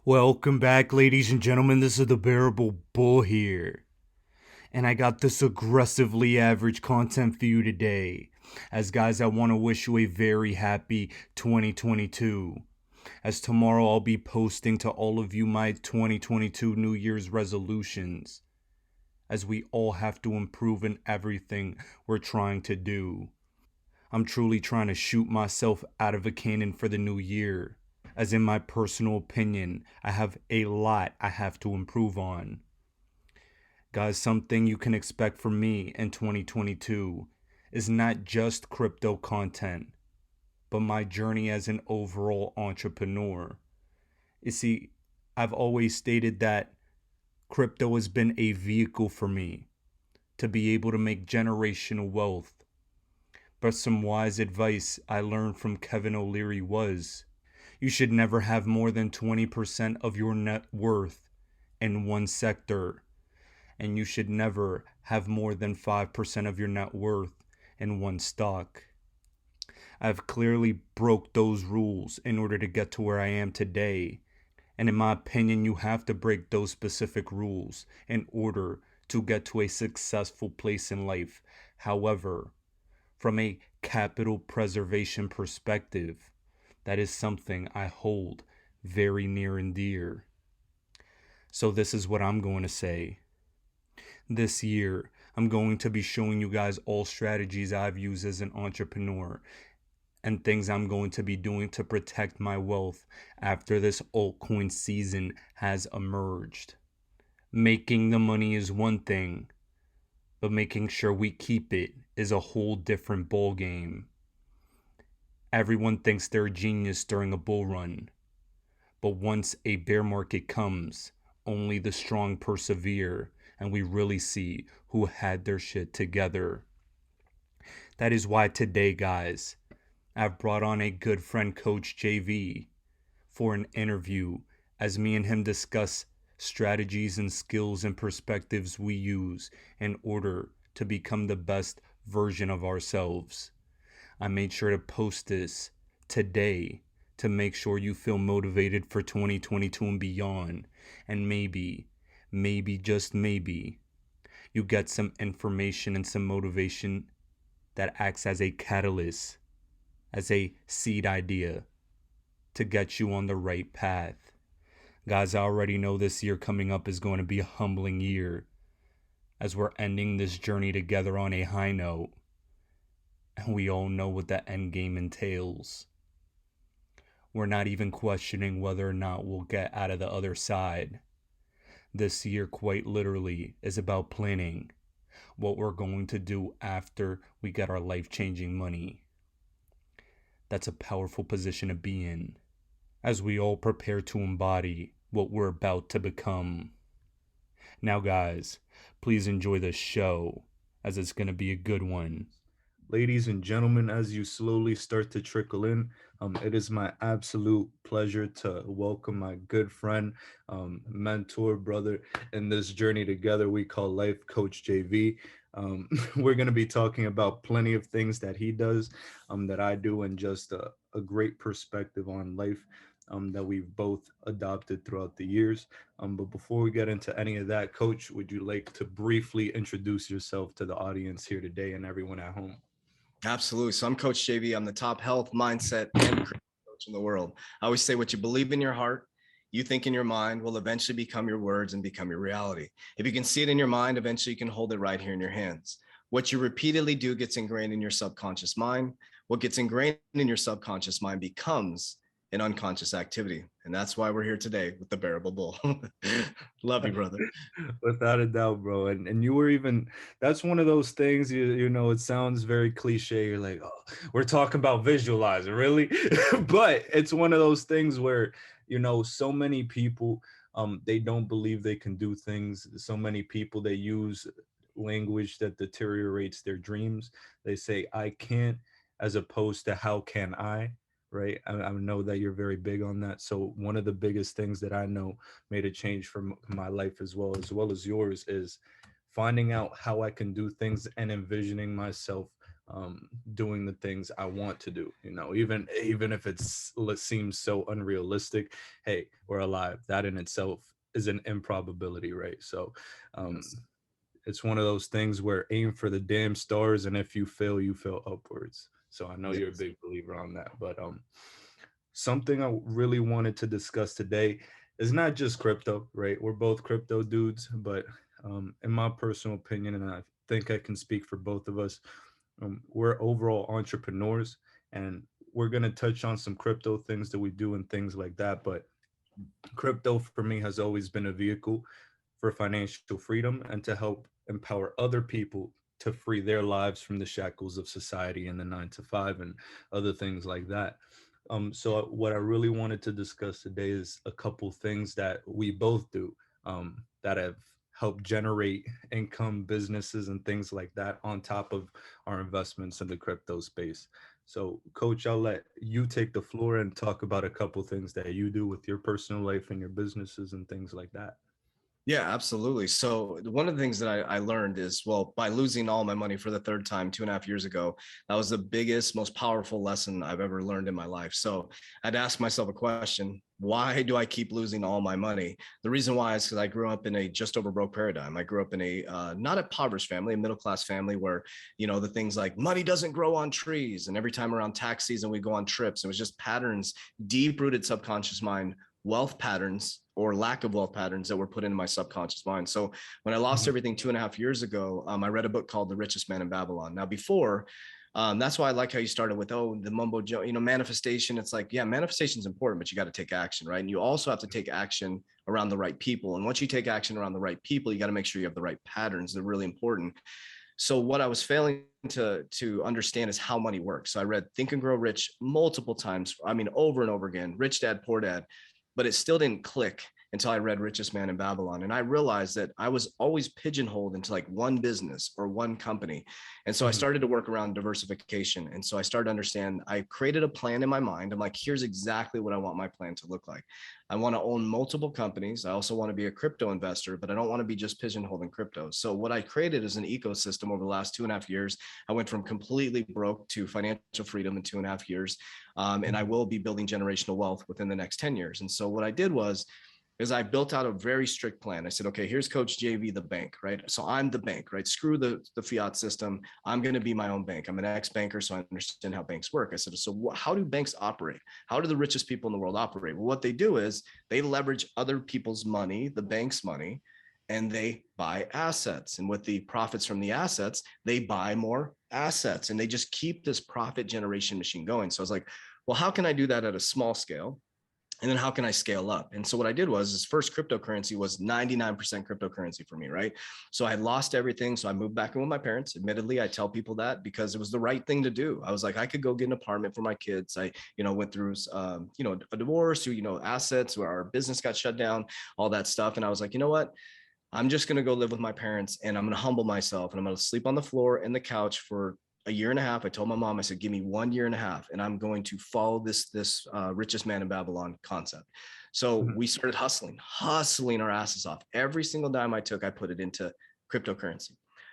Welcome back, ladies and gentlemen. This is the Bearable Bull here. And I got this aggressively average content for you today. As guys, I want to wish you a very happy 2022. As tomorrow I'll be posting to all of you my 2022 New Year's resolutions. As we all have to improve in everything we're trying to do. I'm truly trying to shoot myself out of a cannon for the new year. As in my personal opinion, I have a lot I have to improve on. Guys, something you can expect from me in 2022 is not just crypto content, but my journey as an overall entrepreneur. You see, I've always stated that crypto has been a vehicle for me to be able to make generational wealth. But some wise advice I learned from Kevin O'Leary was you should never have more than 20% of your net worth in one sector, and you should never have more than 5% of your net worth in one stock. I've clearly broke those rules in order to get to where I am today. And in my opinion, you have to break those specific rules in order to get to a successful place in life. However, from a capital preservation perspective, that is something I hold very near and dear. So this is what I'm going to say. This year, I'm going to be showing you guys all strategies I've used as an entrepreneur and things I'm going to be doing to protect my wealth after this altcoin season has emerged. Making the money is one thing, but making sure we keep it is a whole different ball game. Everyone thinks they're a genius during a bull run, but once a bear market comes, only the strong persevere, and we really see who had their shit together. That is why today, guys, I've brought on a good friend, Coach JV, for an interview as me and him discuss strategies and skills and perspectives we use in order to become the best version of ourselves. I made sure to post this today to make sure you feel motivated for 2022 and beyond. And maybe, just maybe, you get some information and some motivation that acts as a catalyst, as a seed idea to get you on the right path. Guys, I already know this year coming up is going to be a humbling year as we're ending this journey together on a high note. And we all know what the end game entails. We're not even questioning whether or not we'll get out of the other side. This year, quite literally, is about planning what we're going to do after we get our life-changing money. That's a powerful position to be in, as we all prepare to embody what we're about to become. Now, guys, please enjoy the show, as it's going to be a good one. Ladies and gentlemen, as you slowly start to trickle in, it is my absolute pleasure to welcome my good friend, mentor, brother in this journey together we call life, Coach JV. We're going to be talking about plenty of things that he does, that I do, and just a great perspective on life that we've both adopted throughout the years. But before we get into any of that, Coach, would you like to briefly introduce yourself to the audience here today and everyone at home? Absolutely. So I'm Coach JV. I'm the top health, mindset, and coach in the world. I always say what you believe in your heart, you think in your mind will eventually become your words and become your reality. If you can see it in your mind, eventually you can hold it right here in your hands. What you repeatedly do gets ingrained in your subconscious mind. What gets ingrained in your subconscious mind becomes an unconscious activity. And that's why we're here today with the Bearable Bull. Love you, brother. Without a doubt, bro. And you were even, that's one of those things, you know, it sounds very cliche. You're like, oh, we're talking about visualizing, really? But it's one of those things where, you know, so many people, they don't believe they can do things. So many people, they use language that deteriorates their dreams. They say, I can't, as opposed to how can I? Right. I know that you're very big on that. So one of the biggest things that I know made a change for my life as well as yours, is finding out how I can do things and envisioning myself doing the things I want to do. Even if it seems so unrealistic, hey, we're alive. That in itself is an improbability, right? So um, Yes. it's one of those things where aim for the damn stars, and if you fail upwards. So I know you're a Yes. big believer on that, but something I really wanted to discuss today is not just crypto, right? We're both crypto dudes, but in my personal opinion, and I think I can speak for both of us, we're overall entrepreneurs, and we're going to touch on some crypto things that we do and things like that. But crypto for me has always been a vehicle for financial freedom and to help empower other people to free their lives from the shackles of society and the 9 to 5 and other things like that. So what I really wanted to discuss today is a couple things that we both do that have helped generate income, businesses, and things like that on top of our investments in the crypto space. So, Coach, I'll let you take the floor and talk about a couple things that you do with your personal life and your businesses and things like that. Yeah, absolutely. So one of the things that I learned is, well, by losing all my money for the third time 2.5 years ago, that was the biggest, most powerful lesson I've ever learned in my life. So I'd ask myself a question: why do I keep losing all my money? The reason why is because I grew up in a just over broke paradigm. I grew up in a not a impoverished family, a middle class family where, the things like money doesn't grow on trees, and every time around tax season we go on trips. It was just patterns, deep rooted subconscious mind, wealth patterns or lack of wealth patterns that were put into my subconscious mind. So when I lost Mhm. everything 2.5 years ago, I read a book called The Richest Man in Babylon. Now, before, that's why I like how you started with, the mumbo jumbo, manifestation. It's like, yeah, manifestation is important, but you got to take action, right? And you also have to take action around the right people. And once you take action around the right people, you got to make sure you have the right patterns. They're really important. So what I was failing to understand is how money works. So I read Think and Grow Rich multiple times. I mean, over and over again, Rich Dad, Poor Dad, but it still didn't click until I read Richest Man in Babylon. And I realized that I was always pigeonholed into like one business or one company. And so I Mhm. started to work around diversification. And so I started to understand, I created a plan in my mind. I'm like, here's exactly what I want my plan to look like. I want to own multiple companies. I also want to be a crypto investor, but I don't want to be just pigeonholed in crypto. So what I created is an ecosystem over the last 2.5 years. I went from completely broke to financial freedom in 2.5 years. And I Mhm. will be building generational wealth within the next 10 years. And so what I did was, is I built out a very strict plan. I said, okay, here's Coach JV, the bank, right? So I'm the bank, right? Screw the fiat system. I'm going to be my own bank. I'm an ex-banker, so I understand how banks work. I said, so how do banks operate? How do the richest people in the world operate? Well, what they do is they leverage other people's money, the bank's money, and they buy assets. And with the profits from the assets, they buy more assets, and they just keep this profit generation machine going. So I was like, well, how can I do that at a small scale? And then how can I scale up? And so what I did was, this first cryptocurrency was 99% cryptocurrency for me, right? So I had lost everything. So I moved back in with my parents. Admittedly, I tell people that because it was the right thing to do. I was like, I could go get an apartment for my kids. I, went through, a divorce, assets where our business got shut down, all that stuff. And I was like, you know what? I'm just going to go live with my parents, and I'm going to humble myself, and I'm going to sleep on the floor and the couch for a year and a half. I told my mom, I said, give me 1 year and a half, and I'm going to follow this richest man in Babylon concept. So Mhm. we started hustling our asses off. Every single dime I took, I put it into cryptocurrency.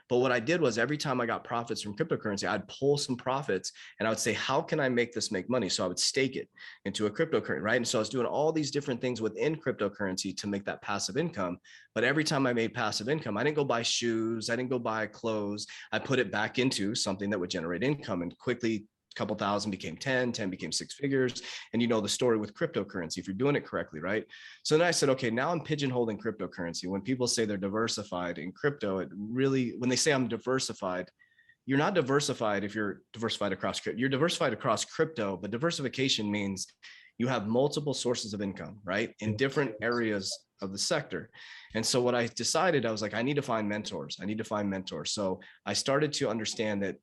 But what I did was, every time I got profits from cryptocurrency, I'd pull some profits and I would say, how can I make this make money? So I would stake it into a cryptocurrency, right? And so I was doing all these different things within cryptocurrency to make that passive income. But every time I made passive income, I didn't go buy shoes, I didn't go buy clothes. I put it back into something that would generate income, and quickly a couple thousand became 10, 10 became six figures. And you know the story with cryptocurrency, if you're doing it correctly, right? So then I said, okay, now I'm pigeonholing cryptocurrency. When people say they're diversified in crypto, it really, when they say I'm diversified, you're not diversified if you're diversified across crypto. You're diversified across crypto, but diversification means you have multiple sources of income, right? In different areas of the sector. And so what I decided, I was like, I need to find mentors. I need to find mentors. So I started to understand that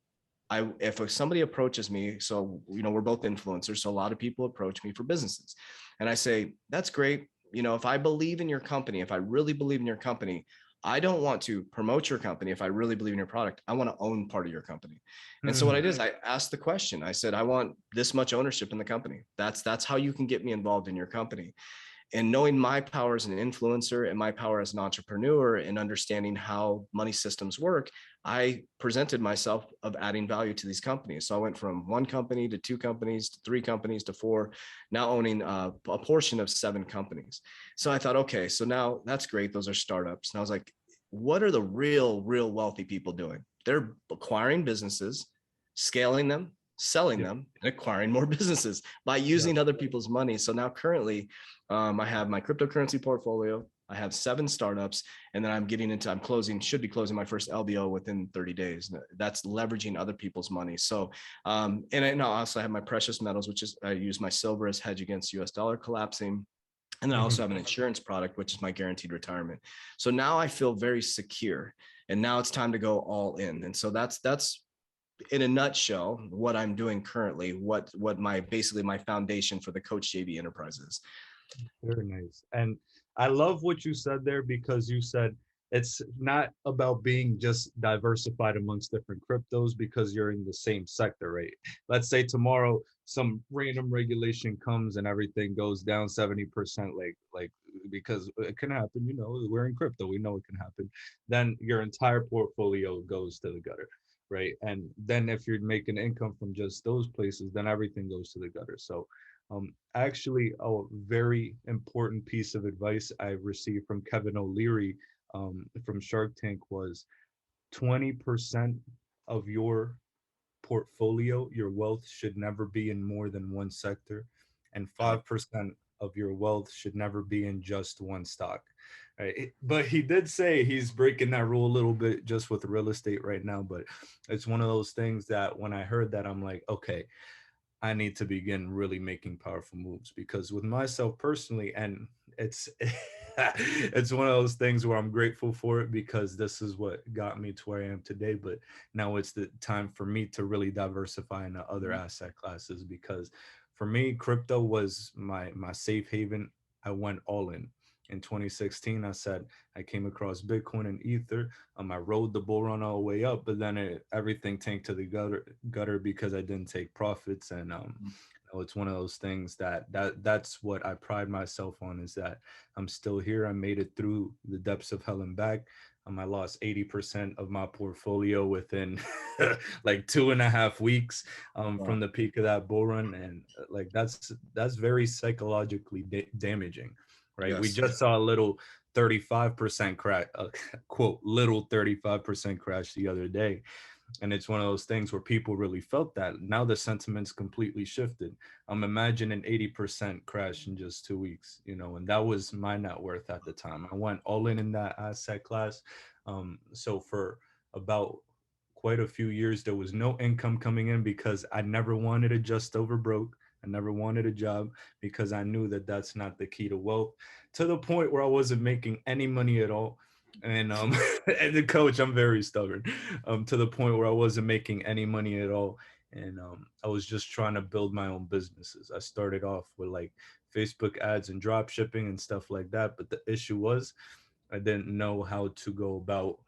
if somebody approaches me, so, we're both influencers. So a lot of people approach me for businesses, and I say, that's great. If I believe in your company, if I really believe in your company, I don't want to promote your company. If I really believe in your product, I want to own part of your company. And so what I Mhm. did is I asked the question. I said, I want this much ownership in the company. That's how you can get me involved in your company. And knowing my power as an influencer and my power as an entrepreneur and understanding how money systems work, I presented myself of adding value to these companies. So I went from one company to two companies to three companies to four, now owning a portion of seven companies. So I thought, okay, so now that's great. Those are startups. And I was like, what are the real wealthy people doing? They're acquiring businesses, scaling them, selling Yeah. them, and acquiring more businesses by Yeah. using other people's money. So now currently, I have my cryptocurrency portfolio. I have seven startups, and then I'm closing, should be closing my first LBO within 30 days. That's leveraging other people's money. So, and I also have my precious metals, which is I use my silver as hedge against US dollar collapsing. And then I also Mhm. have an insurance product, which is my guaranteed retirement. So now I feel very secure, and now it's time to go all in. And so that's in a nutshell what I'm doing currently. What my basically my foundation for the Coach JV enterprise is. Very nice. And I love what you said there because you said it's not about being just diversified amongst different cryptos because you're in the same sector, right? Let's say tomorrow some random regulation comes and everything goes down 70%, like because it can happen, you know, we're in crypto, we know it can happen. Then your entire portfolio goes to the gutter, right? And then if you're making income from just those places, then everything goes to the gutter. So actually, a very important piece of advice I received from Kevin O'Leary from Shark Tank was 20% of your portfolio, your wealth should never be in more than one sector, and I like 5% of your wealth should never be in just one stock. Right? But he did say he's breaking that rule a little bit just with real estate right now. But it's one of those things that when I heard that, I'm like, okay, I need to begin really making powerful moves because with myself personally, and it's it's one of those things where I'm grateful for it because this is what got me to where I am today. But now it's the time for me to really diversify into other that. asset classes because for me, crypto was my safe haven. I went all in 2016. I said I came across Bitcoin and Ether. I rode the bull run all the way up, but then everything tanked to the gutter because I didn't take profits. And you know, it's one of those things that's what I pride myself on is that I'm still here. I made it through the depths of hell and back. I lost 80% of my portfolio within like 2.5 weeks Wow. from the peak of that bull run, and like that's very psychologically damaging, right? We Yes. just saw a little 35% crash, quote, little 35% crash the other day. And it's one of those things where people really felt that. Now the sentiment's completely shifted. Imagine an 80% crash in just 2 weeks, you know, and that was my net worth at the time. I went all in that asset class. So for about quite a few years, there was no income coming in because I never wanted to just over broke. I never wanted a job because I knew that that's not the key to wealth, to the point where I wasn't making any money at all. And and the coach, I'm very stubborn, to the point where I wasn't making any money at all. And I was just trying to build my own businesses. I started off with like Facebook ads and drop shipping and stuff like that. But the issue was I didn't know how to go about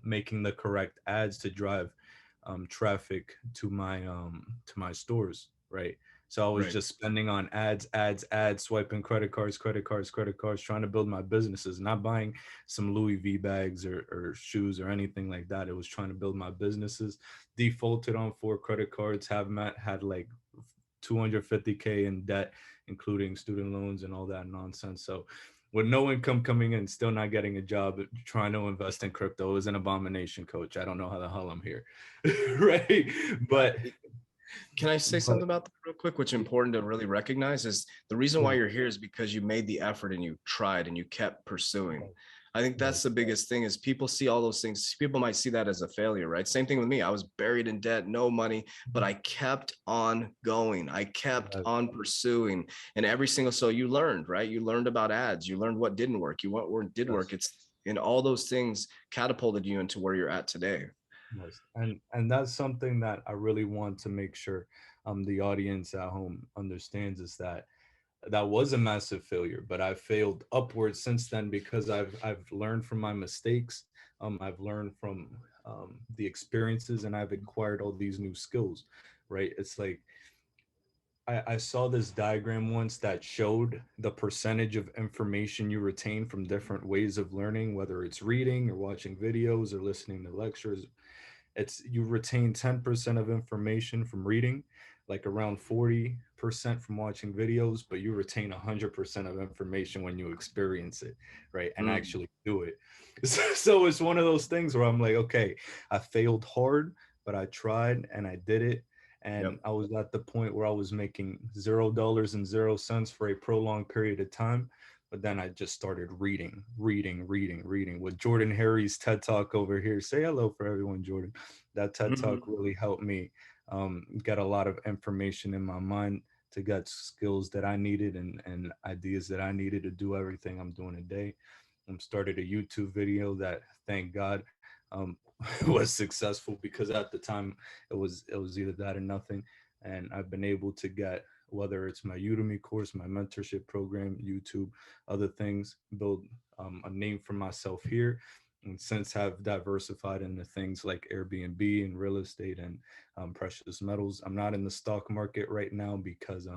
making the correct ads to drive traffic to my stores, right? So I was Right. just spending on ads, swiping credit cards, trying to build my businesses, not buying some Louis V bags or shoes or anything like that. It was trying to build my businesses. Defaulted on 4 credit cards, had like 250K in debt, including student loans and all that nonsense. So with no income coming in, still not getting a job, trying to invest in crypto is an abomination, coach. I don't know how the hell I'm here. Right. But Can I say but something about that real quick? Which is important to really recognize is the reason why please, you're here is because you made the effort and you tried and you kept pursuing. right, I think right, that's the biggest thing is people see all those things. People might see that as a failure, right? Same thing with me. I was buried in debt, no money, but I kept on going. I kept right, on pursuing. And every single, so you learned, right? You learned about ads. You learned what didn't work. You what did work. yes. It's in all those things catapulted you into where you're at today. Yes, and that's something that I really want to make sure the audience at home understands is that that was a massive failure, but I've failed upwards since then because I've learned from my mistakes. I've learned from the experiences, and I've acquired all these new skills. Right? It's like I saw this diagram once that showed the percentage of information you retain from different ways of learning, whether it's reading or watching videos or listening to lectures. It's you retain 10% of information from reading, like around 40% from watching videos, but you retain 100% of information when you experience it, right? And Mm, actually do it. So it's one of those things where I'm like, okay, I failed hard, but I tried and I did it. yep. And I was at the point where I was making $0.00 for a prolonged period of time. But then I just started reading. With Jordan Harry's TED Talk over here. Say hello for everyone, Jordan. That TED Talk really helped me get a lot of information in my mind to get skills that I needed and ideas that I needed to do everything I'm doing today. Started a YouTube video that, thank God, um, was successful, because at the time it was either that or nothing. And I've been able to get, whether it's my Udemy course, my mentorship program, YouTube, other things, build a name for myself here, and since have diversified into things like Airbnb and real estate and precious metals. I'm not in the stock market right now because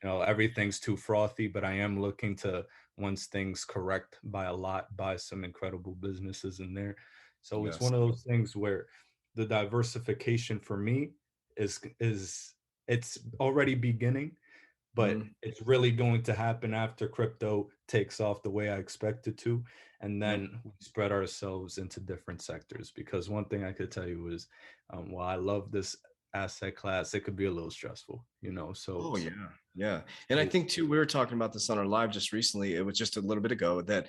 everything's too frothy, but I am looking to, once things correct by a lot, buy some incredible businesses in there. So it's Yes. one of those things where the diversification for me is it's already beginning, but Mm, it's really going to happen after crypto takes off the way I expect it to. And yep. then we spread ourselves into different sectors. Because one thing I could tell you is, while I love this asset class, it could be a little stressful, So, Oh yeah, yeah. And I so think too, we were talking about this on our live just recently. It was just a little bit ago that,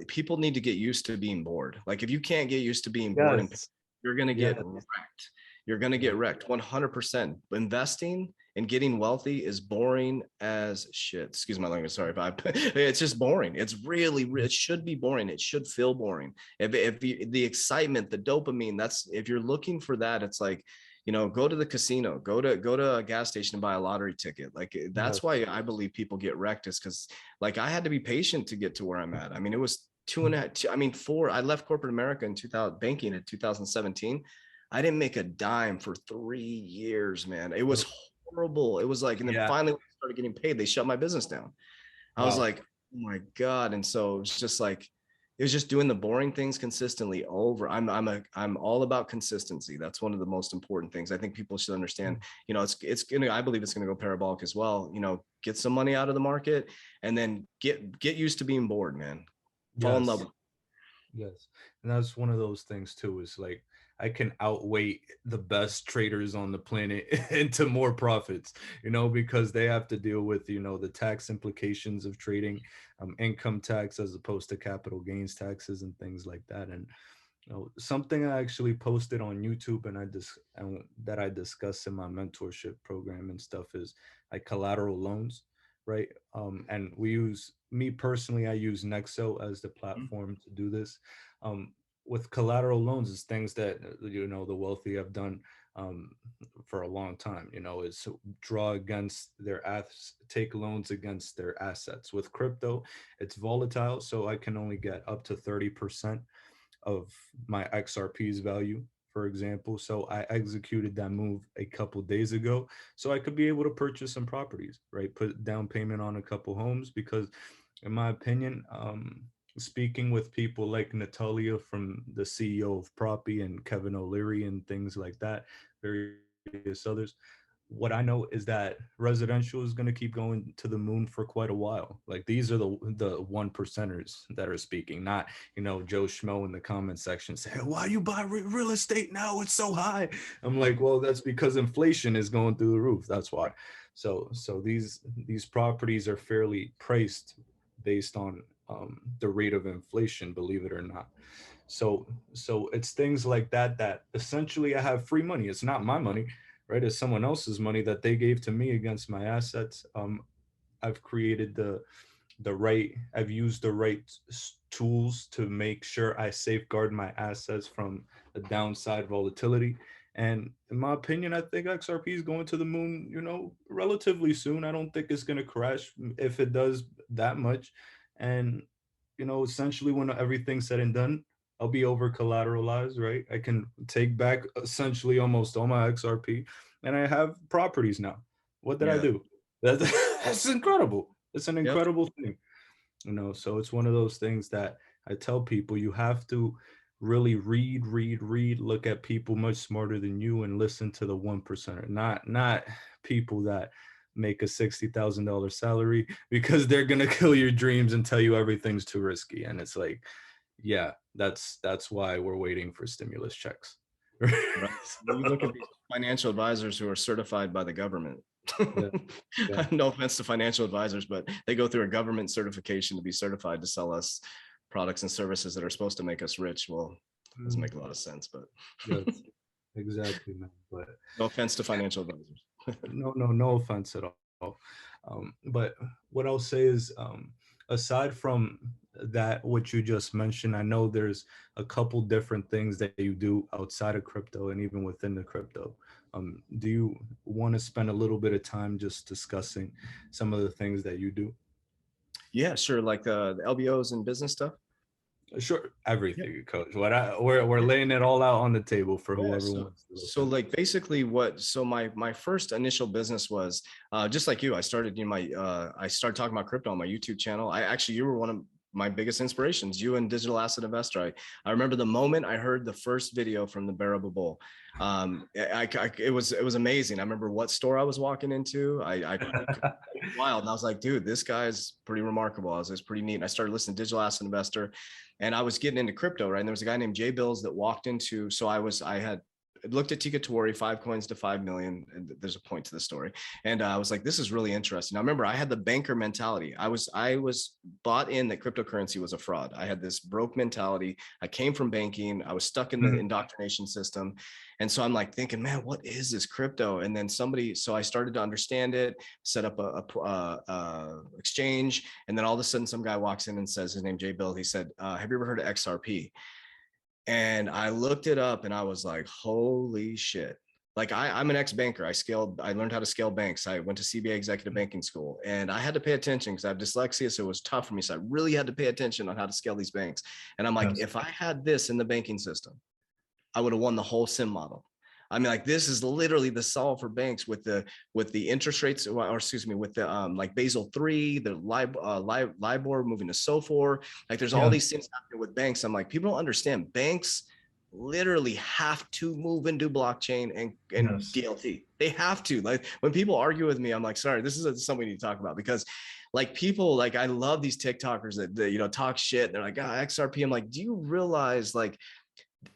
people need to get used to being bored. Like if you can't get used to being bored, and yes, you're gonna get yes, wrecked. You're gonna yes, get wrecked 100%. Investing and getting wealthy is boring as shit. Excuse my language. Sorry, vibe. It's just boring. It's really, it should be boring. It should feel boring. If the excitement, the dopamine, that's if you're looking for that, it's like, go to the casino, go to a gas station and buy a lottery ticket. Like that's yes. why I believe people get wrecked, is because like I had to be patient to get to where I'm at. I mean, it was two and a half, I mean, four. I left corporate America in 2000, banking in 2017. I didn't make a dime for 3 years, man. It was horrible. It was like, and then Yeah. finally when I started getting paid, they shut my business down. I was Wow. like, oh my God. And so it's just like, it was just doing the boring things consistently over. I'm all about consistency. That's one of the most important things. I think people should understand, it's gonna, I believe it's gonna go parabolic as well. Get some money out of the market and then get used to being bored, man. Fall in love Yes. with it. Yes. And that's one of those things too, is like I can outweigh the best traders on the planet into more profits, because they have to deal with, the tax implications of trading, income tax as opposed to capital gains taxes and things like that. And something I actually posted on YouTube and that I discuss in my mentorship program and stuff is like collateral loans, right? And me personally, I use Nexo as the platform to do this. Um, with collateral loans, is things that the wealthy have done um, for a long time. Is draw against their take loans against their assets. With crypto, it's volatile, so I can only get up to 30% of my XRP's value, for example. So I executed that move a couple days ago so I could be able to purchase some properties, right? Put down payment on a couple homes because, in my opinion, speaking with people like Natalia from the CEO of Proppy and Kevin O'Leary and things like that, various others, what I know is that residential is going to keep going to the moon for quite a while. Like these are the one percenters that are speaking, not Joe Schmo in the comment section saying, "Why you buy real estate now? It's so high." I'm like, well, that's because inflation is going through the roof. That's why. So these properties are fairly priced based on the rate of inflation, believe it or not. So it's things like that that essentially I have free money. It's not my money, right? It's someone else's money that they gave to me against my assets. I've created the right, I've used the right tools to make sure I safeguard my assets from the downside volatility. And in my opinion, I think XRP is going to the moon, relatively soon. I don't think it's going to crash if it does that much. And, essentially when everything's said and done, I'll be over collateralized, right? I can take back essentially almost all my XRP and I have properties now. What did I Yeah. do? That's, that's incredible. It's an Yep. incredible thing. So it's one of those things that I tell people you have to really read, look at people much smarter than you and listen to the 1%er, not people that make a $60,000 salary, because they're gonna kill your dreams and tell you everything's too risky. And it's like, yeah, that's why we're waiting for stimulus checks. Right. You look at these financial advisors who are certified by the government. Yeah, yeah. No offense to financial advisors, but they go through a government certification to be certified to sell us products and services that are supposed to make us rich. Well, it doesn't make a lot of sense, but Yes, exactly, man. But no offense to financial advisors. no offense at all. But what I'll say is, aside from that, what you just mentioned, I know there's a couple different things that you do outside of crypto and even within the crypto. Do you want to spend a little bit of time just discussing some of the things that you do? Yeah, sure. Like the LBOs and business stuff. Sure, Yeah. everything, coach. We're laying it all out on the table for Yeah, whoever so wants to so listen. like basically my first initial business was just like you. I started I started talking about crypto on my YouTube channel. You were one of my biggest inspirations, you and Digital Asset Investor. I remember the moment I heard the first video from the Bearable Bull. It was amazing. I remember what store I was walking into. I wild, and I was like, dude, this guy's pretty remarkable. It's pretty neat. And I started listening to Digital Asset Investor, and I was getting into crypto, right? And there was a guy named Jay Bills that walked into, I had looked at Tika 5 coins to 5 million. And there's a point to the story. And I was like, this is really interesting. I remember I had the banker mentality. I was bought in that cryptocurrency was a fraud. I had this broke mentality. I came from banking. I was stuck in the indoctrination system. And so I'm like thinking, man, what is this crypto? And then so I started to understand it, set up a exchange. And then all of a sudden some guy walks in and says, his name Jay Bill. He said, have you ever heard of XRP? And I looked it up and I was like, holy shit. Like I'm an ex-banker. I learned how to scale banks. I went to CBA executive banking school, and I had to pay attention because I have dyslexia. So it was tough for me. So I really had to pay attention on how to scale these banks. And I'm like, Yes. if I had this in the banking system, I would have won the whole sim model. I mean, like this is literally the solve for banks with the interest rates, or excuse me, with the like Basel III, the LIBOR moving to SOFR. Like there's all Yeah. these things happening with banks. I'm like, people don't understand. Banks literally have to move into blockchain and Yes. DLT. They have to. Like when people argue with me, I'm like, sorry, this is something we need to talk about, because like people, like I love these TikTokers that talk shit. They're like, XRP. I'm like, do you realize like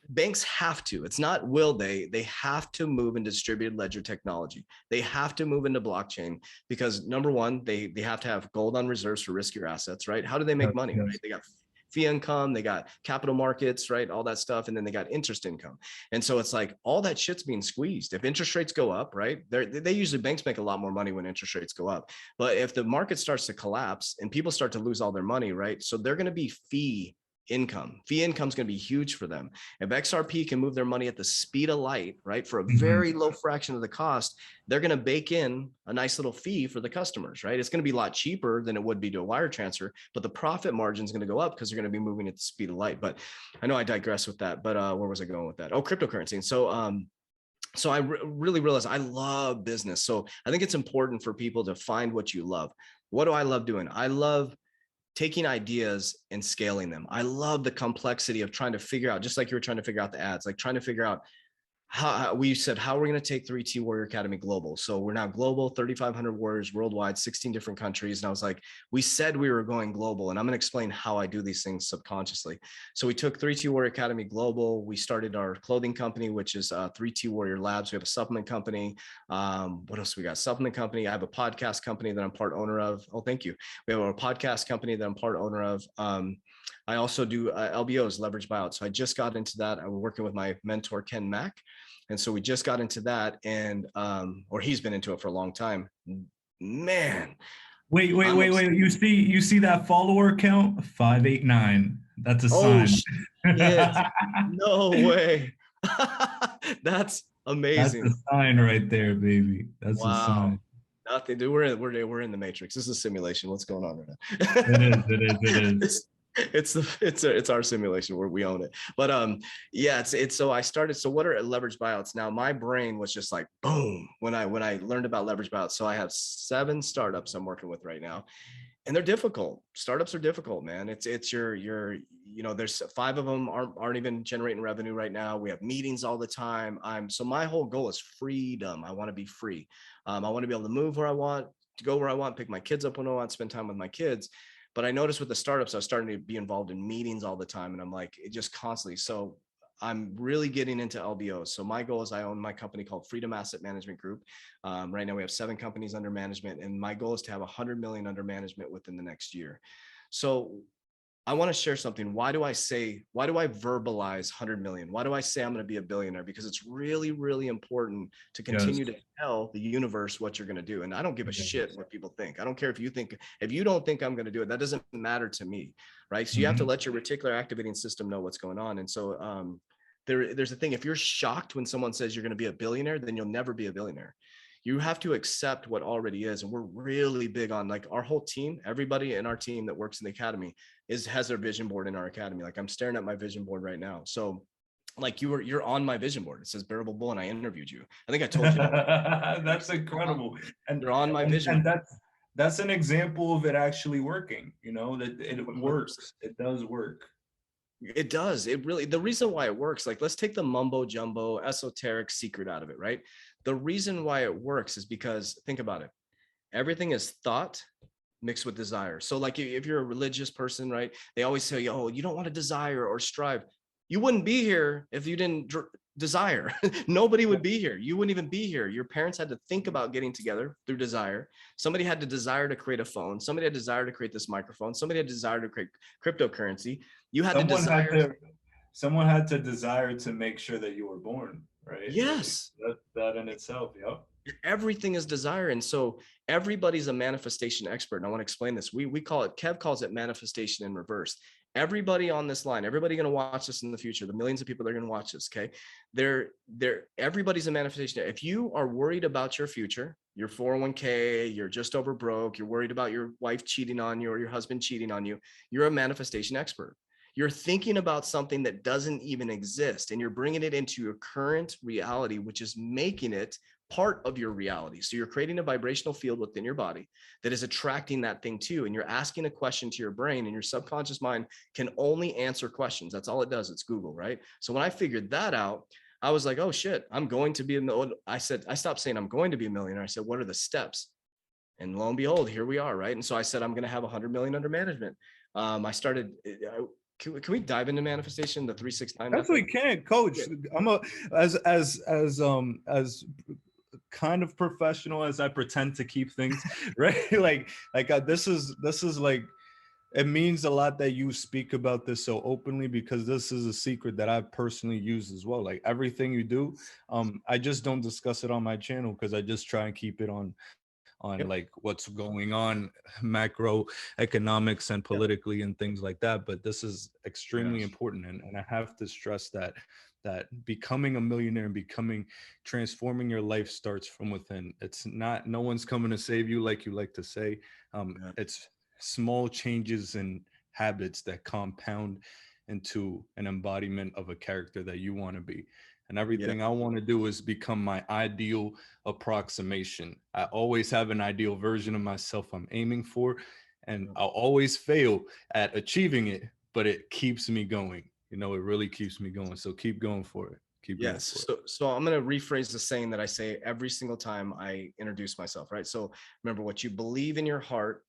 banks have to, it's not will they have to move into distributed ledger technology. They have to move into blockchain because number one, they have to have gold on reserves for riskier assets, right? How do they make money, Yes. right? They got fee income, they got capital markets, right? All that stuff. And then they got interest income. And so it's like all that shit's being squeezed. If interest rates go up, right? They usually, banks make a lot more money when interest rates go up. But if the market starts to collapse and people start to lose all their money, right? So they're going to be fee income is going to be huge for them. If XRP can move their money at the speed of light, right, for a very low fraction of the cost, they're going to bake in a nice little fee for the customers, right? It's going to be a lot cheaper than it would be to a wire transfer, but the profit margin is going to go up because they're going to be moving at the speed of light. But I know I digress with that, but where was I going with that? Oh, cryptocurrency. And so I really realized I love business. So I think it's important for people to find what you love. What do I love doing? I love taking ideas and scaling them. I love the complexity of trying to figure out, just like you were trying to figure out the ads, like trying to figure out how we said, how are we going to take 3T Warrior Academy global? So we're now global, 3,500 warriors worldwide, 16 different countries. And I was like, we said we were going global, and I'm going to explain how I do these things subconsciously. So we took 3T Warrior Academy global. We started our clothing company, which is 3T Warrior Labs. We have a supplement company. What else we got? Supplement company. I have a podcast company that I'm part owner of. Oh, thank you. We have a podcast company that I'm part owner of. I also do LBOs, leverage buyouts. So I just got into that. I'm working with my mentor, Ken Mack. And so we just got into that, and or he's been into it for a long time. Man. Wait. You see that follower count? 589. That's a Oh, sign. shit. No way. That's That's amazing. a sign right there, baby. That's a Wow. sign. Nothing, dude. We're in the matrix. This is a simulation. What's going on right now? It is. It's our simulation where we own it. But yeah, it's so I started. So what are leverage buyouts? Now my brain was just like boom when I learned about leverage buyouts. So I have 7 startups I'm working with right now, and they're difficult. Startups are difficult, man. It's your there's 5 of them aren't even generating revenue right now. We have meetings all the time. So my whole goal is freedom. I want to be free. I want to be able to move where I want, to go where I want, pick my kids up when I want, spend time with my kids. But I noticed with the startups, I was starting to be involved in meetings all the time, and I'm like, it just constantly. So I'm really getting into LBOs. So my goal is I own my company called Freedom Asset Management Group. Right now we have 7 companies under management, and my goal is to have 100 million under management within the next year. So I want to share something. Why do I verbalize 100 million? Why do I say I'm going to be a billionaire? Because it's really, really important to continue to tell the universe what you're going to do. And I don't give a shit what people think. I don't care if you don't think I'm going to do it, that doesn't matter to me. Right. So you have to let your reticular activating system know what's going on. And so there's a thing. If you're shocked when someone says you're going to be a billionaire, then you'll never be a billionaire. You have to accept what already is. And we're really big on, like, our whole team, everybody in our team that works in the academy has their vision board in our academy. Like, I'm staring at my vision board right now. So like you're on my vision board. It says Bearable Bull, and I interviewed you. I think I told you that. That's incredible. And you're on my vision. And that's an example of it actually working, that it works. It does work. It does. It really, the reason why it works, like, let's take the mumbo jumbo esoteric secret out of it, right? The reason why it works is because, think about it. Everything is thought mixed with desire. So like, if you're a religious person, right, they always say, oh, you don't want to desire or strive. You wouldn't be here if you didn't desire. Nobody would be here. You wouldn't even be here. Your parents had to think about getting together through desire. Somebody had to desire to create a phone. Somebody had desire to create this microphone. Somebody had desire to create cryptocurrency. You had someone had to desire to make sure that you were born, right? Yes. That in itself, yeah. Everything is desire. And so everybody's a manifestation expert. And I want to explain this. We call it, Kev calls it manifestation in reverse. Everybody on this line, everybody going to watch this in the future, the millions of people that are going to watch this, okay? Everybody's a manifestation. If you are worried about your future, your 401k, you're just over broke, you're worried about your wife cheating on you or your husband cheating on you, you're a manifestation expert. You're thinking about something that doesn't even exist, and you're bringing it into your current reality, which is making it part of your reality. So you're creating a vibrational field within your body that is attracting that thing to you. And you're asking a question to your brain, and your subconscious mind can only answer questions. That's all it does. It's Google, right? So when I figured that out, I was like, oh shit, I'm going to be I stopped saying I'm going to be a millionaire. I said, what are the steps? And lo and behold, here we are, right? And so I said, I'm going to have 100 million under management. I started, can we dive into manifestation, the 369? That's what we can, Coach. I'm as kind of professional as I pretend to keep things, right? This is like, it means a lot that you speak about this so openly, because this is a secret that I've personally used as well. Like, everything you do, I just don't discuss it on my channel, because I just try and keep it on like what's going on macroeconomics and politically and things like that. But this is extremely important, and I have to stress that becoming a millionaire and transforming your life starts from within. It's not, no one's coming to save you, like you like to say. It's small changes in habits that compound into an embodiment of a character that you want to be. And everything I want to do is become my ideal approximation. I always have an ideal version of myself I'm aiming for, and I'll always fail at achieving it, but it keeps me going. It really keeps me going. So keep going for it. So I'm going to rephrase the saying that I say every single time I introduce myself, right? So remember, what you believe in your heart,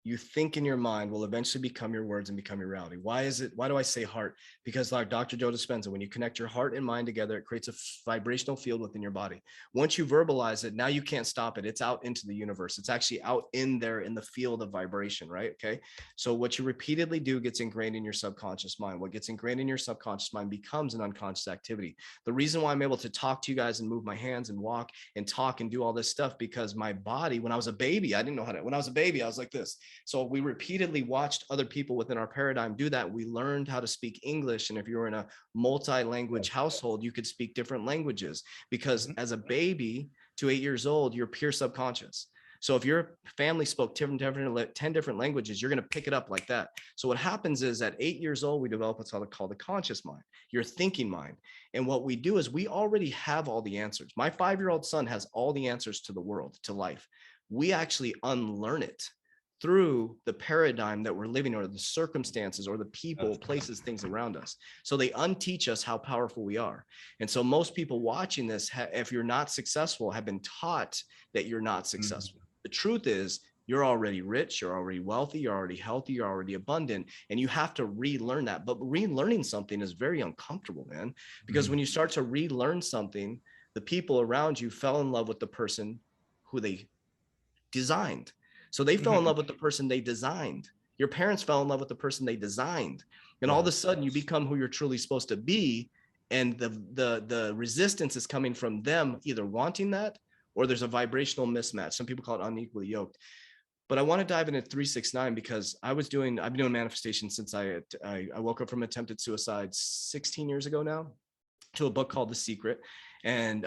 you think in your mind, will eventually become your words and become your reality. Why do I say heart? Because, like Dr. Joe Dispenza, when you connect your heart and mind together, it creates a vibrational field within your body. Once you verbalize it, now you can't stop it. It's out into the universe. It's actually out in there in the field of vibration, right? Okay. So what you repeatedly do gets ingrained in your subconscious mind. What gets ingrained in your subconscious mind becomes an unconscious activity. The reason why I'm able to talk to you guys and move my hands and walk and talk and do all this stuff, because my body, when I was a baby, I didn't know how to, when I was a baby, I was like this. So we repeatedly watched other people within our paradigm do that. We learned how to speak English. And if you were in a multi-language household, you could speak different languages, because as a baby to 8 years old, you're pure subconscious. So if your family spoke 10 different languages, you're going to pick it up like that. So what happens is at 8 years old, we develop what's called the conscious mind, your thinking mind. And what we do is we already have all the answers. My 5-year-old son has all the answers to the world, to life. We actually unlearn it through the paradigm that we're living, or the circumstances, or the people, places, things around us. So they unteach us how powerful we are. And so most people watching this, if you're not successful, have been taught that you're not successful. The truth is, you're already rich, you're already wealthy, you're already healthy, you're already abundant, and you have to relearn that. But relearning something is very uncomfortable, man, because when you start to relearn something, the people around you fell in love with the person who they designed. So they fell in love with the person they designed. Your parents fell in love with the person they designed. And all of a sudden you become who you're truly supposed to be. And the resistance is coming from them either wanting that, or there's a vibrational mismatch. Some people call it unequally yoked. But I want to dive into 369 because I've been doing manifestation since I woke up from attempted suicide 16 years ago now, to a book called The Secret. And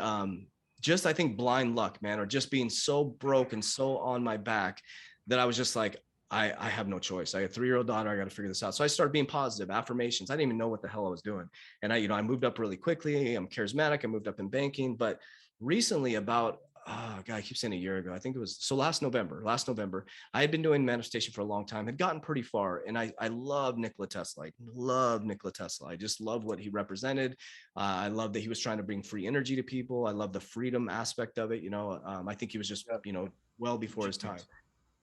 just, I think, blind luck, man, or just being so broke and so on my back that I was just like, I have no choice. I have a 3-year-old daughter. I got to figure this out. So I started being positive, affirmations. I didn't even know what the hell I was doing. And I moved up really quickly. I'm charismatic. I moved up in banking. But recently, about, oh God, I keep saying a year ago, I think it was, so last November, I had been doing manifestation for a long time, had gotten pretty far. And I love Nikola Tesla. I love Nikola Tesla. I just love what he represented. I love that he was trying to bring free energy to people. I love the freedom aspect of it. I think he was just, well before his time.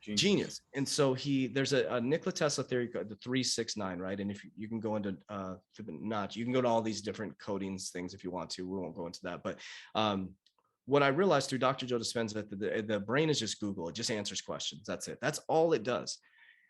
Genius. And so there's a Nikola Tesla theory, the 369, right? And if you can go into Fibonacci, you can go to all these different codings things if you want to. We won't go into that. But what I realized through Dr. Joe Dispenza, that the brain is just Google. It just answers questions. That's it. That's all it does.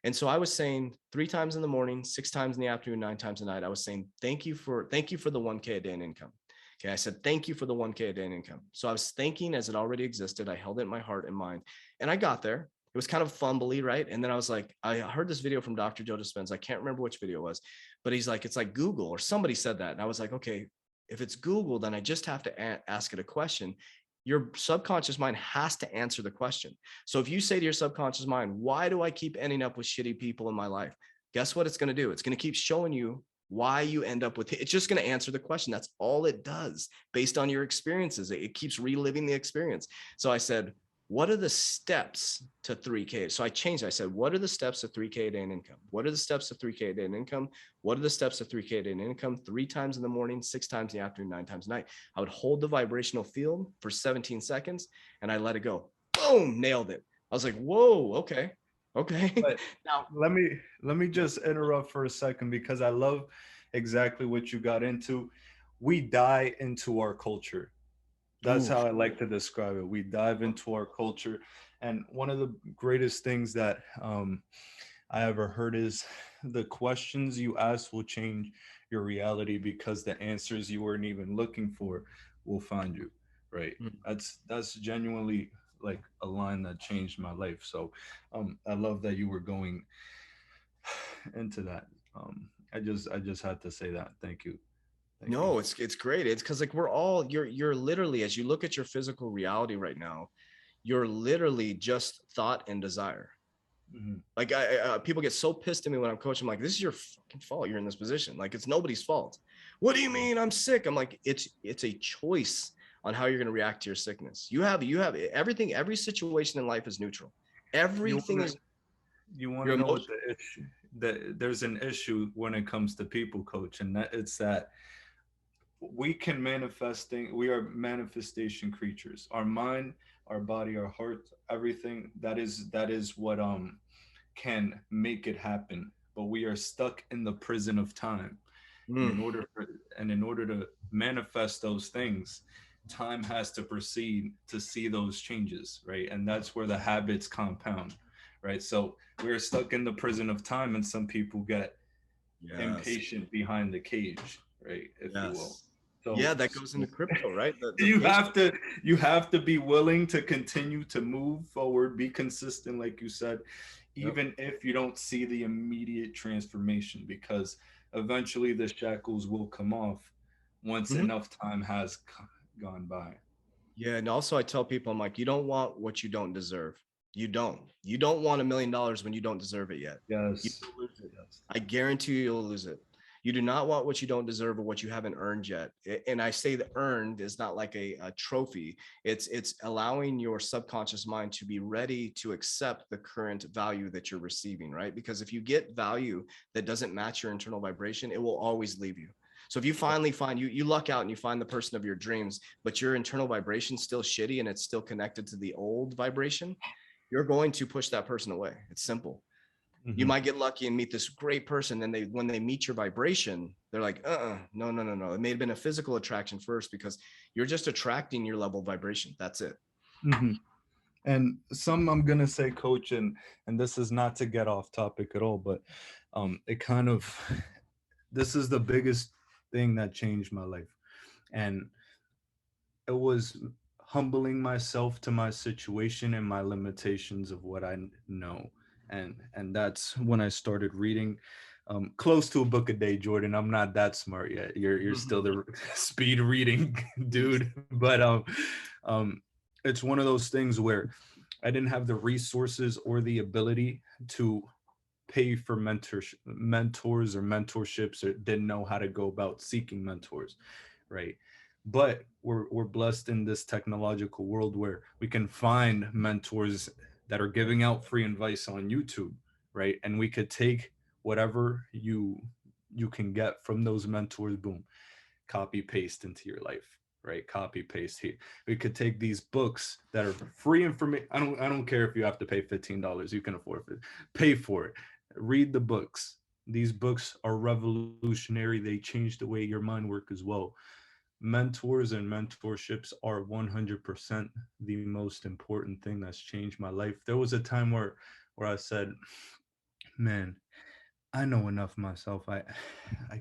And so I was saying 3 times in the morning, 6 times in the afternoon, 9 times a night, I was saying, thank you for the 1K a day in income. Okay. I said, thank you for the 1K a day in income. So I was thinking as it already existed. I held it in my heart and mind, and I got there. It was kind of fumbly, right? And then I was like, I heard this video from Dr. Joe Dispenza. I can't remember which video it was, but he's like, it's like Google, or somebody said that. And I was like, okay, if it's Google, then I just have to ask it a question. Your subconscious mind has to answer the question. So if you say to your subconscious mind, why do I keep ending up with shitty people in my life? Guess what it's going to do? It's going to keep showing you why you end up with it. It's just going to answer the question. That's all it does based on your experiences. It keeps reliving the experience. So I said, what are the steps to 3K? So I changed. I said, what are the steps to 3K a day in income? What are the steps to 3K a day in income? What are the steps to 3K a day in income? 3 times in the morning, 6 times in the afternoon, 9 times a night. I would hold the vibrational field for 17 seconds and I let it go. Boom, nailed it. I was like, whoa, okay. But Now, let me just interrupt for a second, because I love exactly what you got into. We die into our culture. That's how I like to describe it. We dive into our culture. And one of the greatest things that I ever heard is, the questions you ask will change your reality, because the answers you weren't even looking for will find you. Right. That's genuinely like a line that changed my life. So I love that you were going into that. I just had to say that. Thank you. no, it's great. It's because, like, you're literally, as you look at your physical reality right now, you're literally just thought and desire. Like, people get so pissed at me when I'm coaching. I'm like, this is your fucking fault. You're in this position. Like, it's nobody's fault. What do you mean I'm sick? I'm like, it's a choice on how you're going to react to your sickness. You have everything. Every situation in life is neutral. Everything is. You want to know what the issue? There's an issue when it comes to people, coach, and it's that we are manifestation creatures. Our mind, our body, our heart, everything, that is what can make it happen. But we are stuck in the prison of time. And in order to manifest those things, time has to proceed to see those changes, right? And that's where the habits compound, right? So we're stuck in the prison of time, and some people get impatient behind the cage, right? If you will. So yeah, that goes into crypto, right? You have to be willing to continue to move forward, be consistent, like you said, even if you don't see the immediate transformation, because eventually the shackles will come off once enough time has gone by. Yeah, and also I tell people, I'm like, you don't want what you don't deserve. You don't want $1 million when you don't deserve it yet. You Yes. will lose it. Yes. I guarantee you'll lose it. You do not want what you don't deserve or what you haven't earned yet. And I say that earned is not like a trophy. It's allowing your subconscious mind to be ready to accept the current value that you're receiving, right? Because if you get value that doesn't match your internal vibration, it will always leave you. So if you finally find you luck out and you find the person of your dreams, but your internal vibration still shitty and it's still connected to the old vibration, you're going to push that person away. It's simple. You Mhm. might get lucky and meet this great person. Then when they meet your vibration, they're like, no, no, no, no. It may have been a physical attraction first because you're just attracting your level of vibration. That's it. Mhm. And some I'm gonna say, coach, and this is not to get off topic at all, but it kind of this is the biggest thing that changed my life. And it was humbling myself to my situation and my limitations of what I know. And that's when I started reading close to a book a day, Jordan. I'm not that smart yet. You're still the speed reading dude. But um it's one of those things where I didn't have the resources or the ability to pay for mentors or mentorships, or didn't know how to go about seeking mentors, right? But we're blessed in this technological world where we can find mentors that are giving out free advice on YouTube, right? And we could take whatever you can get from those mentors, boom, copy paste into your life, right? Copy paste here. We could take these books that are free information. I don't care if you have to pay $15. You can afford it. Pay for it. Read the books. These books are revolutionary. They change the way your mind works as well. Mentors and mentorships are 100% the most important thing that's changed my life. There was a time where I said, man, I know enough myself. I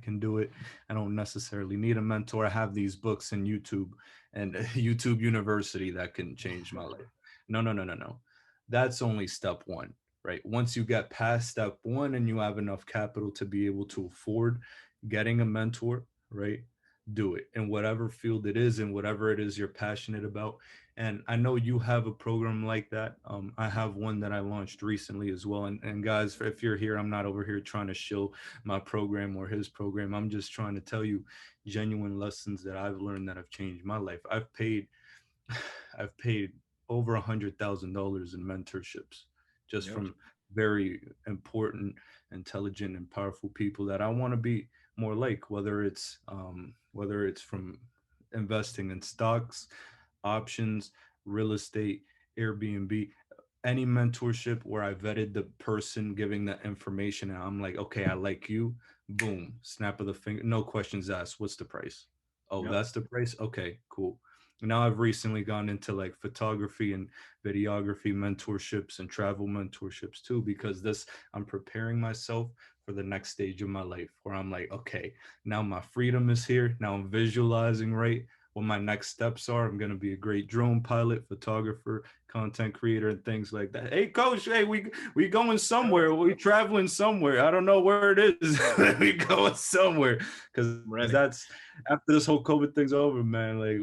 can do it. I don't necessarily need a mentor. I have these books and YouTube and YouTube University that can change my life. No, no, no, no, no. That's only step one, right? Once you get past step one and you have enough capital to be able to afford getting a mentor, right? Do it in whatever field it is and whatever it is you're passionate about. And I know you have a program like that. I have one that I launched recently as well. And guys, if you're here, I'm not over here trying to shill my program or his program. I'm just trying to tell you genuine lessons that I've learned that have changed my life. I've paid over $100,000 in mentorships just Yep. from very important, intelligent, and powerful people that I want to be more like. Whether it's from investing in stocks, options, real estate, Airbnb, any mentorship where I vetted the person giving the information and I'm like, okay, I like you. Boom, snap of the finger, no questions asked. What's the price? Oh, Yep. that's the price. Okay, cool. Now I've recently gone into like photography and videography mentorships and travel mentorships too, because this I'm preparing myself for the next stage of my life where I'm like, okay, now my freedom is here. Now I'm visualizing, right, what my next steps are. I'm going to be a great drone pilot, photographer, content creator, and things like that. Hey, coach, hey, we going somewhere. We traveling somewhere. I don't know where it is. We going somewhere because I'm ready. that's after this whole COVID thing's over, man. Like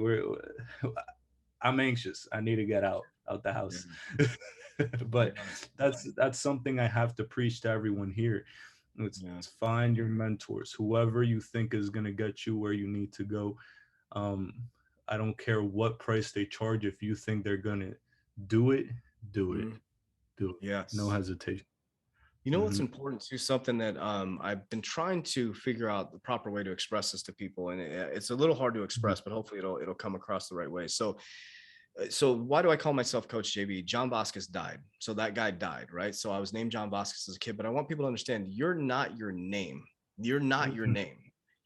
I'm anxious. I need to get out the Yeah. house. But Yeah. that's something I have to preach to everyone here. It's Yeah. find your mentors, whoever you think is going to get you where you need to go. um, I don't care what price they charge. If you think they're gonna do it, do it, Mhm. do it. No Yes. hesitation. You know what's Hmm. important too? Something that I've been trying to figure out the proper way to express this to people, and it's a little hard to express, but hopefully it'll come across the right way. So why do I call myself Coach JB? John Vasquez died, so that guy died, right? So I was named John Vasquez as a kid, but I want people to understand you're not your name. You're not your Hmm. name.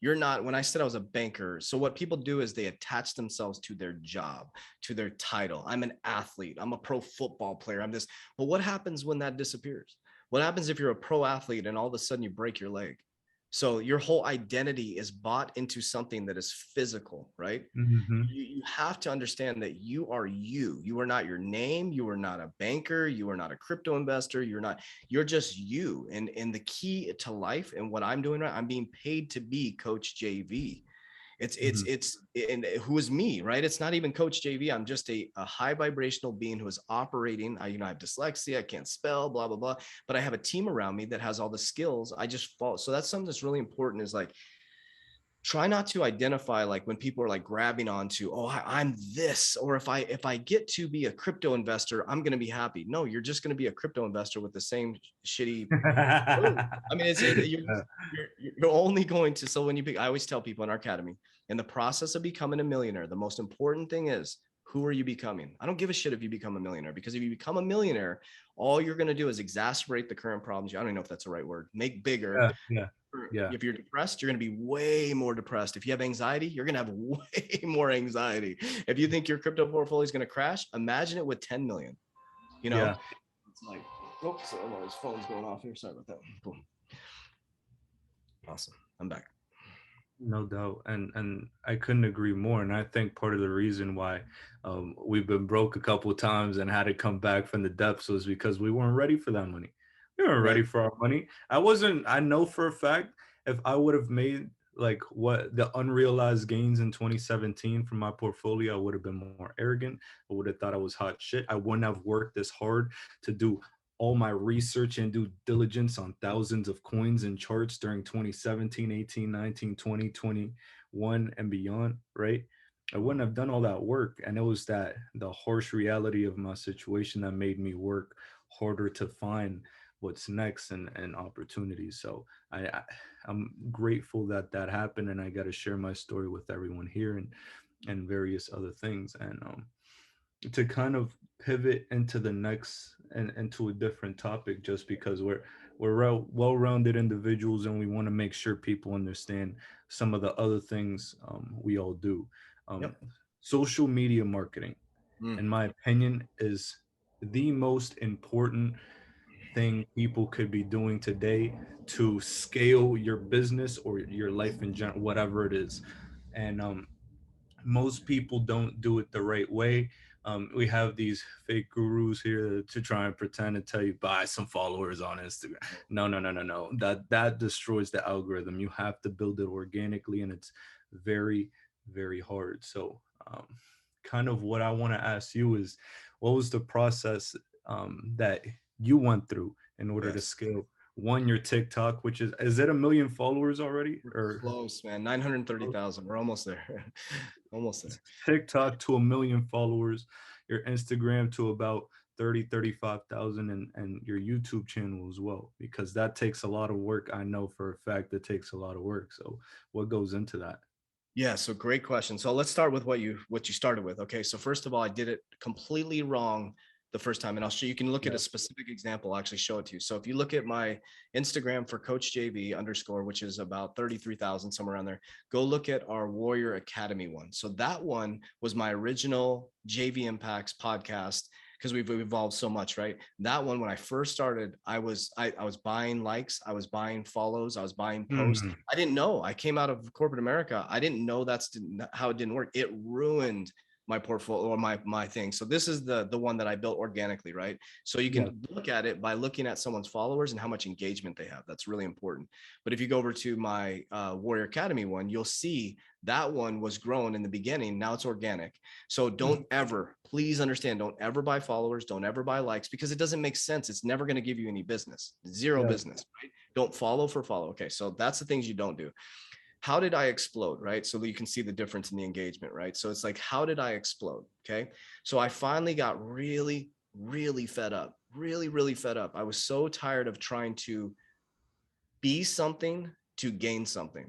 You're not. When I said I was a banker, so what people do is they attach themselves to their job, to their title. I'm an athlete. I'm a pro football player. I'm this. But what happens when that disappears? What happens if you're a pro athlete and all of a sudden you break your leg? So your whole identity is bought into something that is physical, right? Hmm. You have to understand that you are you. You are not your name. You are not a banker. You are not a crypto investor. You're just you. And the key to life and what I'm doing right, I'm being paid to be Coach JV. And who is me, right? It's not even Coach JV. I'm just a high vibrational being who is operating. I have dyslexia, I can't spell, blah, blah, blah. But I have a team around me that has all the skills. I just fall. So that's something that's really important, is like, try not to identify like when people are like grabbing onto, oh, I'm this, or if I get to be a crypto investor, I'm going to be happy. No, you're just going to be a crypto investor with the same shitty. I mean, you're only going to. So when I always tell people in our academy, in the process of becoming a millionaire, the most important thing is, who are you becoming? I don't give a shit if you become a millionaire, because if you become a millionaire, all you're going to do is exacerbate the current problems. I don't even know if that's the right word. Make bigger. Yeah. If you're depressed, you're going to be way more depressed. If you have anxiety, you're going to have way more anxiety. If you think your crypto portfolio is going to crash, imagine it with 10 million. You know, it's like, oh, sorry, his phone's going off here. Sorry about that. Boom. Awesome. I'm back. No doubt, and I couldn't agree more. And I think part of the reason why we've been broke a couple of times and had to come back from the depths was because we weren't ready for that money. We weren't ready for our money. I know for a fact, if I would have made like what the unrealized gains in 2017 from my portfolio, I would have been more arrogant. I would have thought I was hot shit. I wouldn't have worked this hard to do all my research and due diligence on thousands of coins and charts during 2017, 18, 19, 20, 21, and beyond, right? I wouldn't have done all that work. And it was the harsh reality of my situation that made me work harder to find what's next and opportunities. So I'm grateful that happened, and I got to share my story with everyone here and various other things. And to kind of pivot into the next and into a different topic, just because we're well-rounded individuals and we want to make sure people understand some of the other things we all do. Social media marketing, in my opinion, is the most important thing people could be doing today to scale your business or your life in general, whatever it is. And most people don't do it the right way. We have these fake gurus here to try and pretend and tell you buy some followers on Instagram. No. That destroys the algorithm. You have to build it organically, and it's very, very hard. So, kind of what I want to ask you is, what was the process that you went through in order to scale your TikTok, which is it 1 million followers already? Or close, man. 930,000. We're almost there. Almost there. TikTok to 1 million followers, your Instagram to about 35,000, and your YouTube channel as well, because that takes a lot of work. I know for a fact that takes a lot of work. So what goes into that? Yeah, so great question. So let's start with what you started with. Okay, so first of all, I did it completely wrong the first time, and I'll show you. Can look at a specific example. I'll actually show it to you. So if you look at my Instagram for Coach JV _, which is about 33,000, somewhere around there, go look at our Warrior Academy one. So that one was my original JV Impacts podcast, because we've evolved so much, right? That one, when I first started, I was buying likes, I was buying follows, I was buying posts. I didn't know. I came out of corporate America. I didn't know that's how it didn't work. It ruined my portfolio or my thing. So this is the one that I built organically, right? So you can look at it by looking at someone's followers and how much engagement they have. That's really important. But if you go over to my Warrior Academy one, you'll see that one was grown in the beginning. Now it's organic. So don't ever, please understand, don't ever buy followers. Don't ever buy likes, because it doesn't make sense. It's never going to give you any business, zero business, right? Don't follow for follow. Okay. So that's the things you don't do. How did I explode, right? So that you can see the difference in the engagement, right? So it's like, how did I explode? Okay. So I finally got really, really fed up, really fed up. I was so tired of trying to be something to gain something.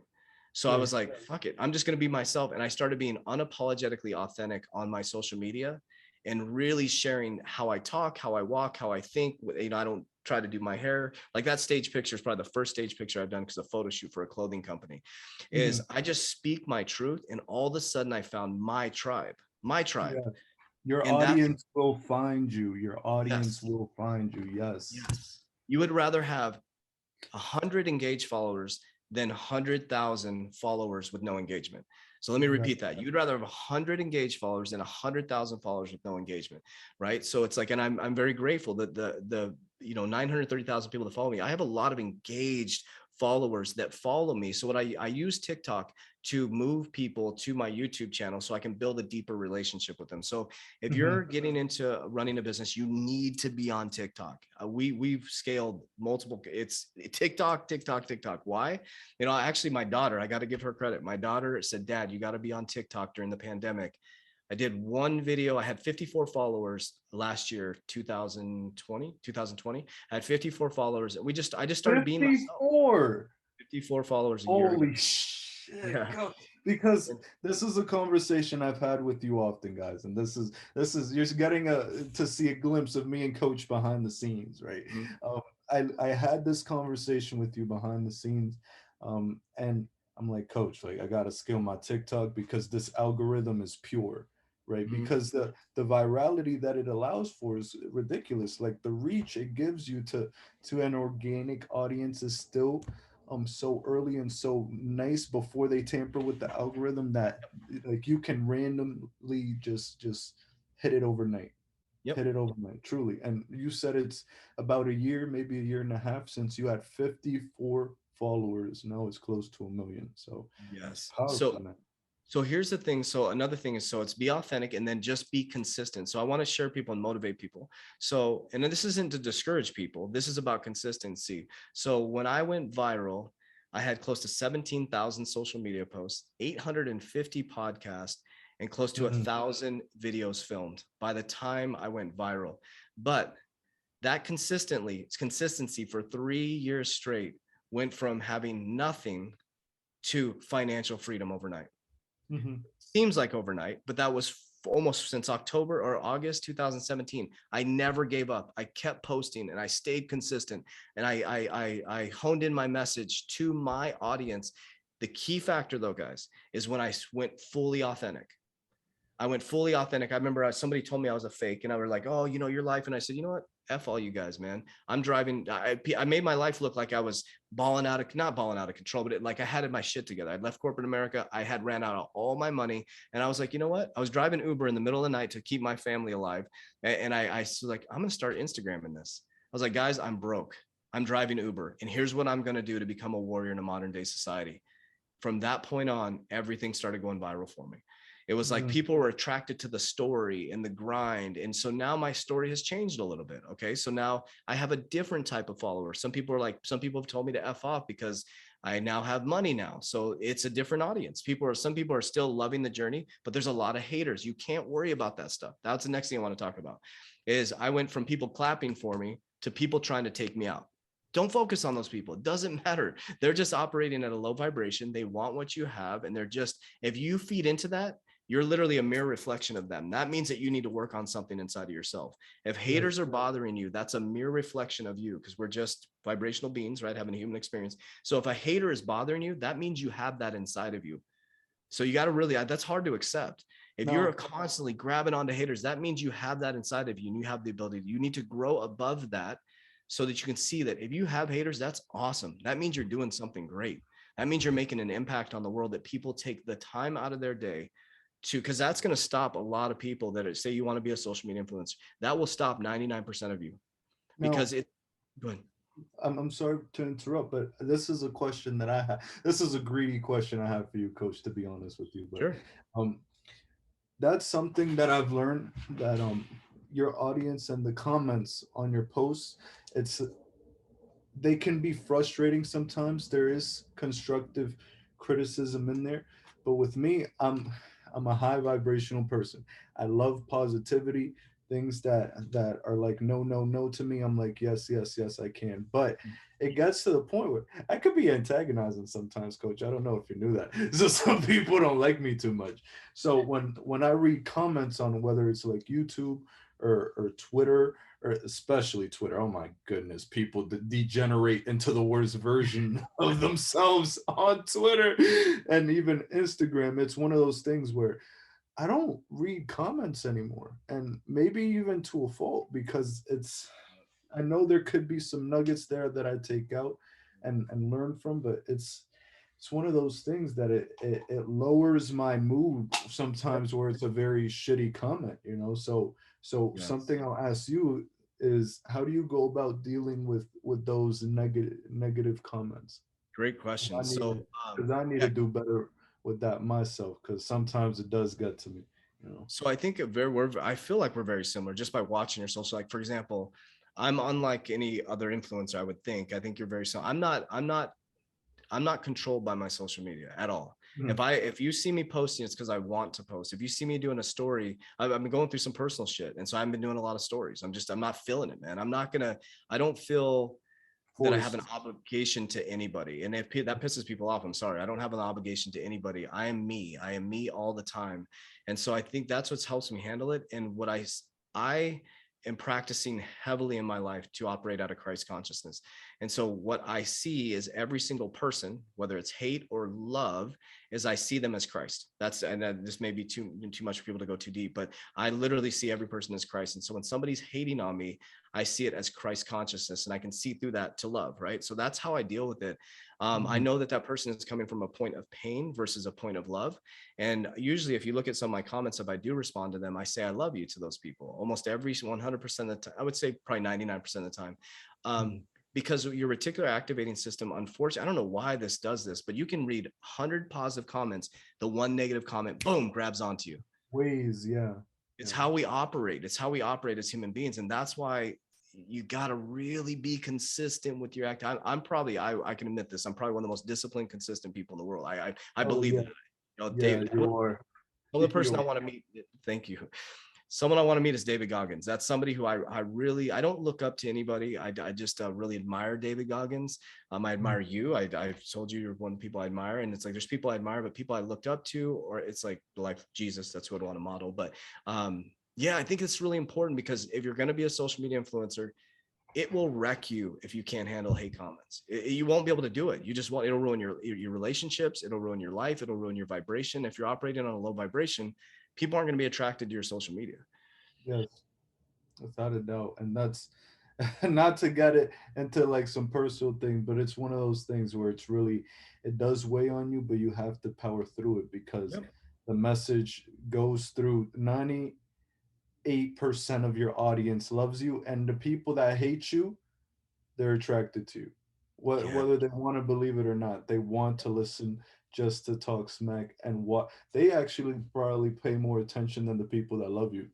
So I was like, fuck it, I'm just going to be myself. And I started being unapologetically authentic on my social media and really sharing how I talk, how I walk, how I think. I don't try to do my hair. Like that stage picture is probably the first stage picture I've done, because a photo shoot for a clothing company is I just speak my truth. And all of a sudden I found my tribe. Your audience will find you. Your audience will find you. Yes. You would rather have 100 engaged followers than 100,000 followers with no engagement. So let me repeat that. You'd rather have 100 engaged followers than 100,000 followers with no engagement, right? So it's like, and I'm very grateful that the 930,000 people that follow me, I have a lot of engaged followers that follow me. So what I use TikTok to move people to my YouTube channel so I can build a deeper relationship with them. So if you're getting into running a business, you need to be on TikTok. We've scaled multiple. It's TikTok, TikTok, TikTok. Why? You know, actually, my daughter, I got to give her credit. My daughter said, "Dad, you got to be on TikTok during the pandemic." I did one video. I had 54 followers last year, 2020. I had 54 followers. I just started being myself. 54. 54 followers a year ago. Holy shit. Yeah. Because this is a conversation I've had with you often, guys, and this is you're getting to see a glimpse of me and Coach behind the scenes, right? I had this conversation with you behind the scenes, and I'm like, Coach, like I gotta scale my TikTok because this algorithm is pure, right? Because the virality that it allows for is ridiculous. Like the reach it gives you to an organic audience is still so early and so nice before they tamper with the algorithm that like you can randomly just hit it overnight. Yep. Hit it overnight, truly. And you said it's about a year, maybe a year and a half since you had 54 followers. Now it's close to 1 million. So Yes. powerful, man. So here's the thing. So another thing is, so it's be authentic and then just be consistent. So I want to share people and motivate people. So, and this isn't to discourage people. This is about consistency. So when I went viral, I had close to 17,000 social media posts, 850 podcasts, and close to 1,000 videos filmed by the time I went viral. But that consistency for 3 years straight went from having nothing to financial freedom overnight. Seems like overnight, but that was almost since October or August 2017. I never gave up. I kept posting and I stayed consistent, and I honed in my message to my audience. The key factor though, guys, is when I went fully authentic. I went fully authentic. I remember somebody told me I was a fake, and I were like, "Oh, you know, your life." And I said, "You know what? F all you guys, man. I'm driving. I made my life look like I was not balling out of control, but like I had my shit together. I'd left corporate America. I had ran out of all my money, and I was like, you know what? I was driving Uber in the middle of the night to keep my family alive, and I was like, I'm gonna start Instagramming this. I was like, guys, I'm broke. I'm driving Uber, and here's what I'm gonna do to become a warrior in a modern day society. From that point on, everything started going viral for me. It was like people were attracted to the story and the grind. And so now my story has changed a little bit. Okay. So now I have a different type of follower. Some people have told me to F off because I now have money now. So it's a different audience. Some people are still loving the journey, but there's a lot of haters. You can't worry about that stuff. That's the next thing I want to talk about is I went from people clapping for me to people trying to take me out. Don't focus on those people. It doesn't matter. They're just operating at a low vibration. They want what you have. And if you feed into that, you're literally a mirror reflection of them. That means that you need to work on something inside of yourself. If haters are bothering you, that's a mirror reflection of you, because we're just vibrational beings, right? Having a human experience. So if a hater is bothering you, that means you have that inside of you. So you got to really, that's hard to accept. If you're constantly grabbing onto haters, that means you have that inside of you and you have the ability. You need to grow above that so that you can see that if you have haters, that's awesome. That means you're doing something great. That means you're making an impact on the world, that people take the time out of their day because that's going to stop a lot of people that say you want to be a social media influencer. That will stop 99% of you because go ahead. I'm sorry to interrupt, but this is a question that I have. This is a greedy question I have for you, Coach, to be honest with you. But sure. That's something that I've learned, that your audience and the comments on your posts, they can be frustrating sometimes. There is constructive criticism in there, but with me, I'm a high vibrational person. I love positivity. Things that are like no to me, I'm like yes I can. But it gets to the point where I could be antagonizing sometimes, Coach. I don't know if you knew that. So some people don't like me too much. So when I read comments on whether it's like YouTube or Twitter, or especially Twitter, oh my goodness, people degenerate into the worst version of themselves on Twitter and even Instagram. It's one of those things where I don't read comments anymore, and maybe even to a fault, because I know there could be some nuggets there that I take out and learn from, but it's one of those things that it lowers my mood sometimes, where it's a very shitty comment, so something I'll ask you is, how do you go about dealing with those negative comments? Great question. I need So, because I need yeah, to do better with that myself, because sometimes it does get to me, you know. so I think I feel like we're very similar just by watching your social. Like, for example, I'm unlike any other influencer, I would think. I think you're very similar. I'm not controlled by my social media at all. Mm. If you see me posting, it's because I want to post. If you see me doing a story, I've been going through some personal shit, and so I've been doing a lot of stories. I'm not feeling it, man. I don't feel that I have an Forced. obligation to anybody. And if that pisses people off, I'm sorry. I don't have an obligation to anybody. I am me. I am me all the time. And so I think that's what helps me handle it. And I am practicing heavily in my life to operate out of Christ consciousness. And so what I see is every single person, whether it's hate or love, is I see them as Christ. This may be too much for people to go too deep, but I literally see every person as Christ. And so when somebody's hating on me, I see it as Christ consciousness, and I can see through that to love, right? So that's how I deal with it. I know that person is coming from a point of pain versus a point of love. And usually, if you look at some of my comments, if I do respond to them, I say I love you to those people almost every 100% of the time. I would say probably 99% of the time. Because your reticular activating system, unfortunately, I don't know why this does this, but you can read 100 positive comments, the one negative comment, boom, grabs onto you. Ways, yeah. It's how we operate. It's how we operate as human beings. And that's why you got to really be consistent with your act. I'm probably, I can admit this, I'm probably one of the most disciplined, consistent people in the world. I Oh, believe yeah. that. You know, Yeah, David, you are. the person You I are. want to meet, thank you. Someone I want to meet is David Goggins. That's somebody who I don't look up to anybody. I just really admire David Goggins. I admire you. I told you you're one of the people I admire, and it's like there's people I admire, but people I looked up to, or it's like Jesus. That's what I want to model. But yeah, I think it's really important because if you're going to be a social media influencer, it will wreck you if you can't handle hate comments. You won't be able to do it. It'll ruin your relationships. It'll ruin your life. It'll ruin your vibration. If you're operating on a low vibration, people aren't going to be attracted to your social media. Yes, without a doubt. And that's not to get it into like some personal thing, but it's one of those things where it does weigh on you, but you have to power through it because Yep. the message goes through 98% of your audience loves you, and the people that hate you, they're attracted to you. Yeah. Whether they want to believe it or not, they want to listen just to talk smack, and what they actually probably pay more attention than the people that love you,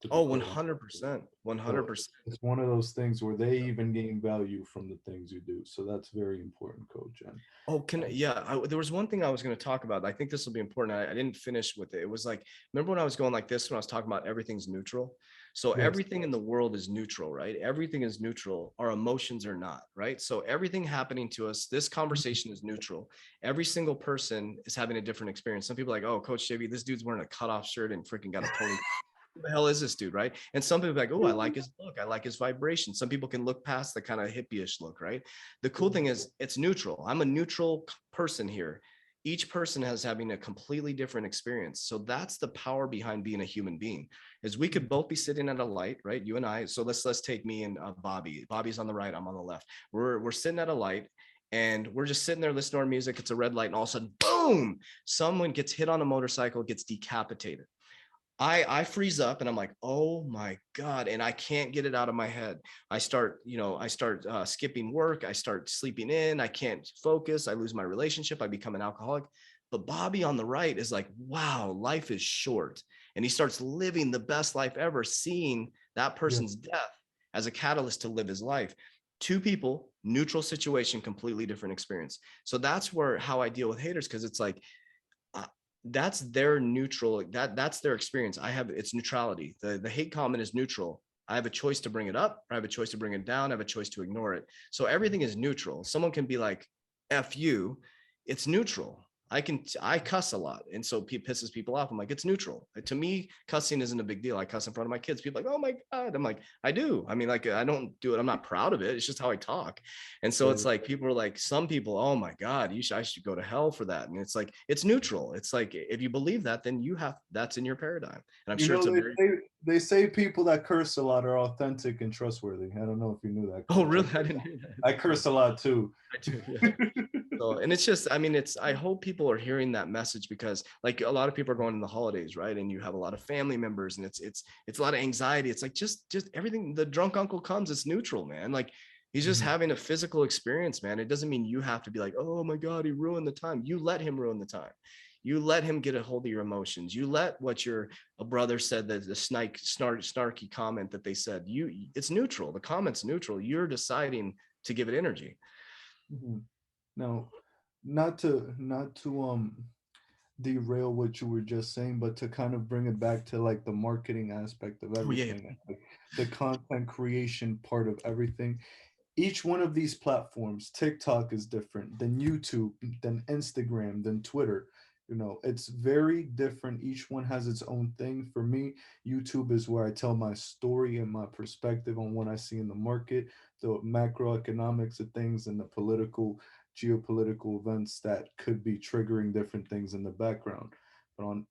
to be Oh, quite honest. 100%. So 100%. it's one of those things where they even gain value from the things you do. So that's very important, coach. And Oh, there was one thing I was going to talk about. I think this will be important. I didn't finish with it. It was like, remember when I was going like this, when I was talking about everything's neutral? So yes, everything in the world is neutral, right? Everything is neutral. Our emotions are not, right? So everything happening to us, this conversation is neutral. Every single person is having a different experience. Some people are like, oh, Coach JV, this dude's wearing a cutoff shirt and freaking got a pony. Who the hell is this dude, right? And some people are like, oh, I like his look. I like his vibration. Some people can look past the kind of hippie-ish look, right? The cool thing is it's neutral. I'm a neutral person here. Each person has having a completely different experience. So that's the power behind being a human being, is we could both be sitting at a light, right? You and I. So let's take me and Bobby. Bobby's on the right, I'm on the left. We're sitting at a light and we're just sitting there listening to our music. It's a red light, and all of a sudden, boom, someone gets hit on a motorcycle, gets decapitated. I freeze up and I'm like, oh my God. And I can't get it out of my head. I start skipping work. I start sleeping in. I can't focus. I lose my relationship. I become an alcoholic. But Bobby on the right is like, wow, life is short. And he starts living the best life ever, seeing that person's death as a catalyst to live his life. Two people, neutral situation, completely different experience. So that's how I deal with haters, because it's like, that's their neutral, that's their experience. It's neutrality. The hate comment is neutral. I have a choice to bring it up, or I have a choice to bring it down. I have a choice to ignore it. So everything is neutral. Someone can be like, F you. It's neutral. I cuss a lot. And so it pisses people off. I'm like, it's neutral. To me, cussing isn't a big deal. I cuss in front of my kids. People are like, oh my God. I'm like, I do. I mean, like, I don't do it. I'm not proud of it. It's just how I talk. And so it's like, people are like, some people, oh my God, I should go to hell for that. And it's like, it's neutral. It's like, if you believe that, then that's in your paradigm. And I'm sure it's they say people that curse a lot are authentic and trustworthy. I don't know if you knew that. Oh, really? I didn't hear that. I curse a lot too. I do, yeah. So, and it's just, I mean, I hope people are hearing that message, because like a lot of people are going in the holidays, right? And you have a lot of family members, and it's a lot of anxiety. It's like, just everything. The drunk uncle comes, it's neutral, man. Like, He's just having a physical experience, man. It doesn't mean you have to be like, oh my God, he ruined the time. You let him ruin the time. You let him get a hold of your emotions. You let what your a brother said, that the snarky comment that they said, it's neutral. The comment's neutral. You're deciding to give it energy. Mhm. Now, not to derail what you were just saying, but to kind of bring it back to like the marketing aspect of Oh yeah. everything, like the content creation part of everything. Each one of these platforms, TikTok is different than YouTube, than Instagram, than Twitter. You know, it's very different. Each one has its own thing. For me, YouTube is where I tell my story and my perspective on what I see in the market, the macroeconomics of things, and the political, geopolitical events that could be triggering different things in the background. But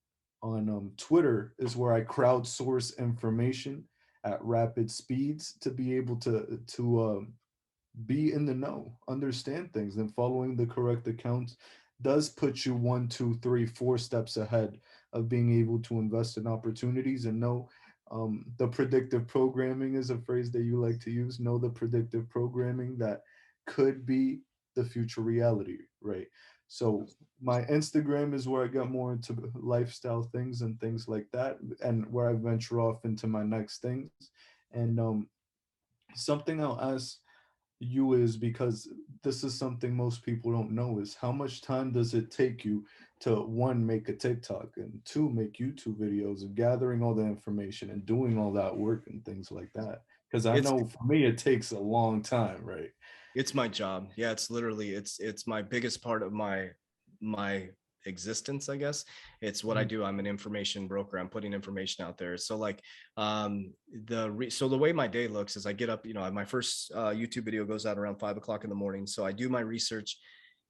on Twitter is where I crowdsource information at rapid speeds to be able to be in the know, understand things, and following the correct accounts does put you one, two, three, four steps ahead of being able to invest in opportunities and know the predictive programming is a phrase that you like to use. Know the predictive programming that could be the future reality, right? So my Instagram is where I got more into lifestyle things and things like that, and where I venture off into my next things. And something I'll ask you is, because this is something most people don't know, is how much time does it take you to one, make a TikTok, and two, make YouTube videos, and gathering all the information and doing all that work and things like that? Because I It's know for me it takes a long time, right? it's my job. Yeah, it's literally it's my biggest part of my existence, I guess. It's what I Mhm. do. I'm an information broker. I'm putting information out there. So like so the way my day looks is I get up, my first YouTube video goes out around 5 o'clock in the morning. So I do my research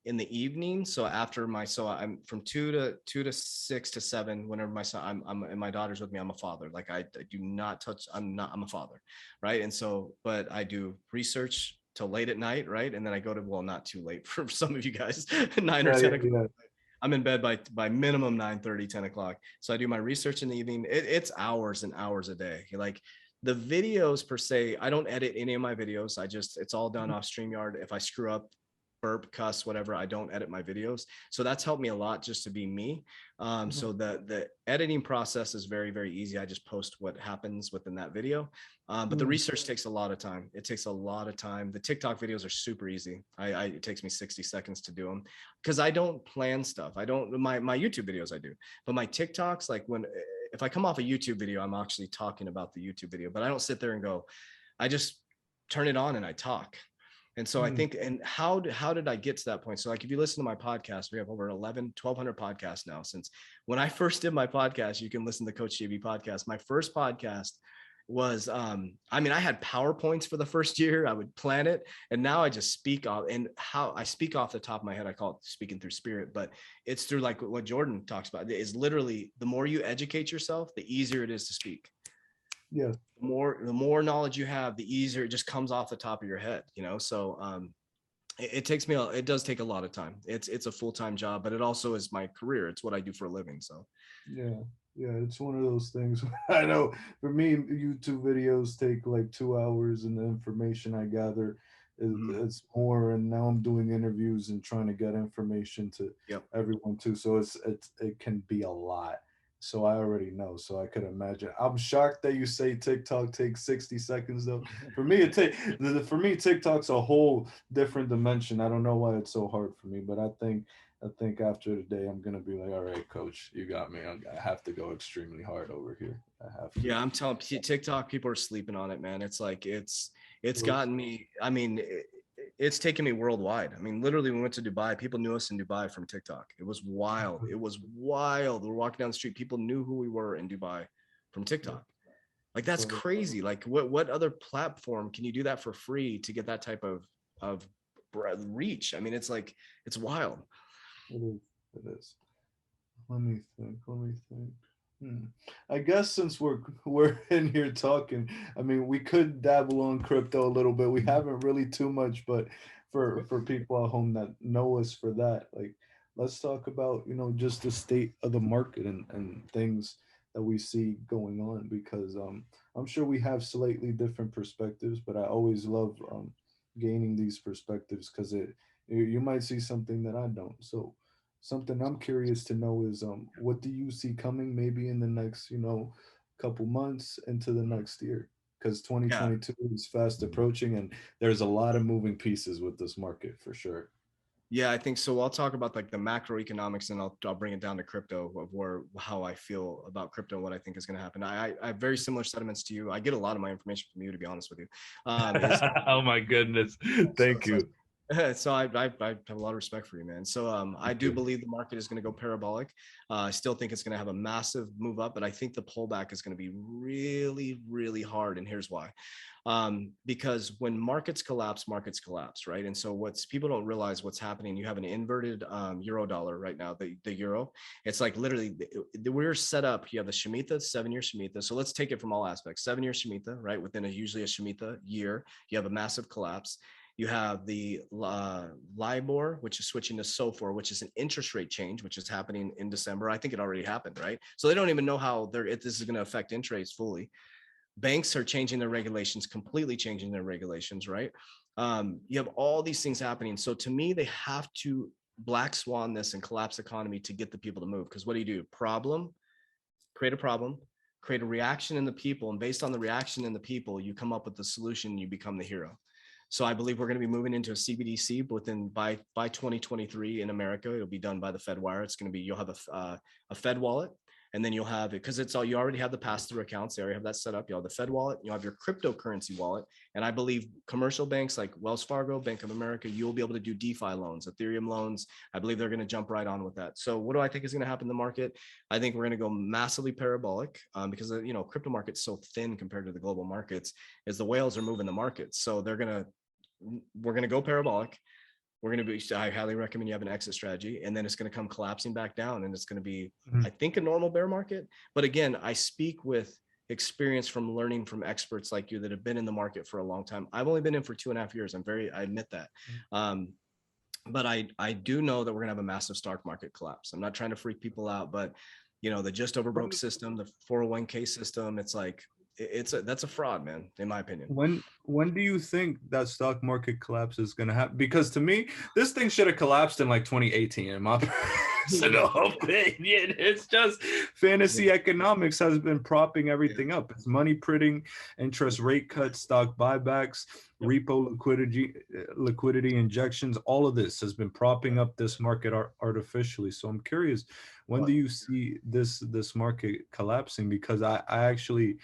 in the evening. So after so I'm from 2 to 6 to 7, whenever my son, I'm and my daughter's with me. I'm a father. Like I do not touch, I'm a father. Right. And so, but I do research till late at night. Right. And then I go to, well, not too late for some of you guys, 9 or Yeah, 10 yeah, o'clock. yeah. I'm in bed by minimum 9:30, 10 o'clock. So I do my research in the evening. It's hours and hours a day. Like the videos per se, I don't edit any of my videos. It's all done off StreamYard. If I screw up, burp, cuss, whatever, I don't edit my videos. So that's helped me a lot just to be me. Mhm. So the editing process is very, very easy. I just post what happens within that video. But the Mhm. research takes a lot of time. It takes a lot of time. The TikTok videos are super easy. It takes me 60 seconds to do them because I don't plan stuff. I don't my YouTube videos I do, but my TikToks, like if I come off a YouTube video, I'm actually talking about the YouTube video, but I don't sit there and go, I just turn it on and I talk. And so I Mhm. think, and how did I get to that point? So like, if you listen to my podcast, we have over 1,200 podcasts now. Since when I first did my podcast, you can listen to Coach JV podcast. My first podcast was, I mean, I had PowerPoints for the first year. I would plan it. And now I just speak off, and how I speak off the top of my head, I call it speaking through spirit, but it's through like what Jordan talks about. It is literally, the more you educate yourself, the easier it is to speak. Yeah. The more knowledge you have, the easier it just comes off the top of your head, so it takes me it does take a lot of time. It's a full-time job, but it also is my career. It's what I do for a living. So Yeah, yeah, it's one of those things. I know for me, YouTube videos take like 2 hours, and the information I gather it's more. And now I'm doing interviews and trying to get information to yep. everyone too. So it can be a lot. So I already know. So I could imagine. I'm shocked that you say TikTok takes 60 seconds though. For me, for me TikTok's a whole different dimension. I don't know why it's so hard for me, but I think after today, I'm gonna be like, all right, coach, you got me. I have to go extremely hard over here. I have to. Yeah, I'm telling TikTok, people are sleeping on it, man. It's like it's Well, gotten me. I mean, it's taken me worldwide. I mean, literally, we went to Dubai. People knew us in Dubai from TikTok. It was wild. It was wild. We're walking down the street. People knew who we were in Dubai from TikTok. Like that's so crazy. Like what other platform can you do that for free to get that type of reach? I mean, it's like it's wild. it is. It is. Let me think. Let me think. Hmm. I guess since we're in here talking, I mean, we could dabble on crypto a little bit. We haven't really too much, but for people at home that know us for that, like, let's talk about just the state of the market and things that we see going on, because I'm sure we have slightly different perspectives, but I always love gaining these perspectives, because you might see something that I don't. So something I'm curious to know is what do you see coming maybe in the next, couple months into the next year? Because Yeah. 2022 is fast approaching, and there's a lot of moving pieces with this market for sure. Yeah, I think so. I'll talk about like the macroeconomics, and I'll bring it down to crypto of where how I feel about crypto and what I think is going to happen. I have very similar sentiments to you. I get a lot of my information from you, to be honest with you. Is Oh my goodness. so Thank it's like you. so I have a lot of respect for you, man. So I Thank do you. believe the market is going to go parabolic. I still think it's going to have a massive move up, but I think the pullback is going to be really, really hard. And here's why. Because when markets collapse, right? And so what's people don't realize what's happening. You have an inverted euro dollar right now. The euro, it's like literally we're set up. You have the Shemitah, 7-year Shemitah. So let's take it from all aspects. 7-year Shemitah, right? Within usually a Shemitah year, you have a massive collapse. You have the LIBOR, which is switching to SOFR, which is an interest rate change, which is happening in December. I think it already happened, right? So they don't even know how this is going to affect interest rates fully. Banks are changing their regulations, completely changing their regulations, right? You have all these things happening. So to me, they have to black swan this and collapse the economy to get the people to move. Because what do? Create a problem, create a reaction in the people. And based on the reaction in the people, you come up with the solution, you become the hero. So I believe we're going to be moving into a CBDC by 2023 in America. It'll be done by the FedWire. It's going to be, you'll have a Fed wallet, and then you'll have it because it's all, you already have the pass-through accounts. They already have that set up. You'll have the Fed wallet. You'll have your cryptocurrency wallet. And I believe commercial banks like Wells Fargo, Bank of America, you'll be able to do DeFi loans, Ethereum loans. I believe they're going to jump right on with that. So what do I think is going to happen in the market? I think we're going to go massively parabolic because crypto market's so thin compared to the global markets. Is the whales are moving the market, so we're going to go parabolic. We're going to be, I highly recommend you have an exit strategy, and then it's going to come collapsing back down, and it's going to be, I think, a normal bear market. But again, I speak with experience from learning from experts like you that have been in the market for a long time. I've only been in for 2.5 years. I admit that. But I do know that we're going to have a massive stock market collapse. I'm not trying to freak people out, but the just over broke system, the 401k system, it's like, that's a fraud, man, in my opinion. When do you think that stock market collapse is going to happen? Because to me, this thing should have collapsed in like 2018 in my personal opinion. It's just fantasy economics has been propping everything up. It's money printing, interest rate cuts, stock buybacks, repo liquidity injections. All of this has been propping up this market artificially. So I'm curious, when do you see this market collapsing? Because I actually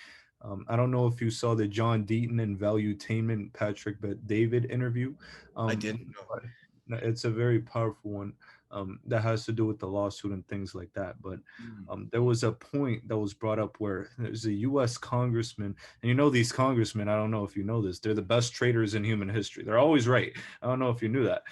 I don't know if you saw the John Deaton and Valuetainment Patrick Bet-David interview. I didn't know. It's a very powerful one that has to do with the lawsuit and things like that. But there was a point that was brought up where there's a U.S. congressman, and these congressmen, I don't know if you know this, they're the best traders in human history. They're always right. I don't know if you knew that,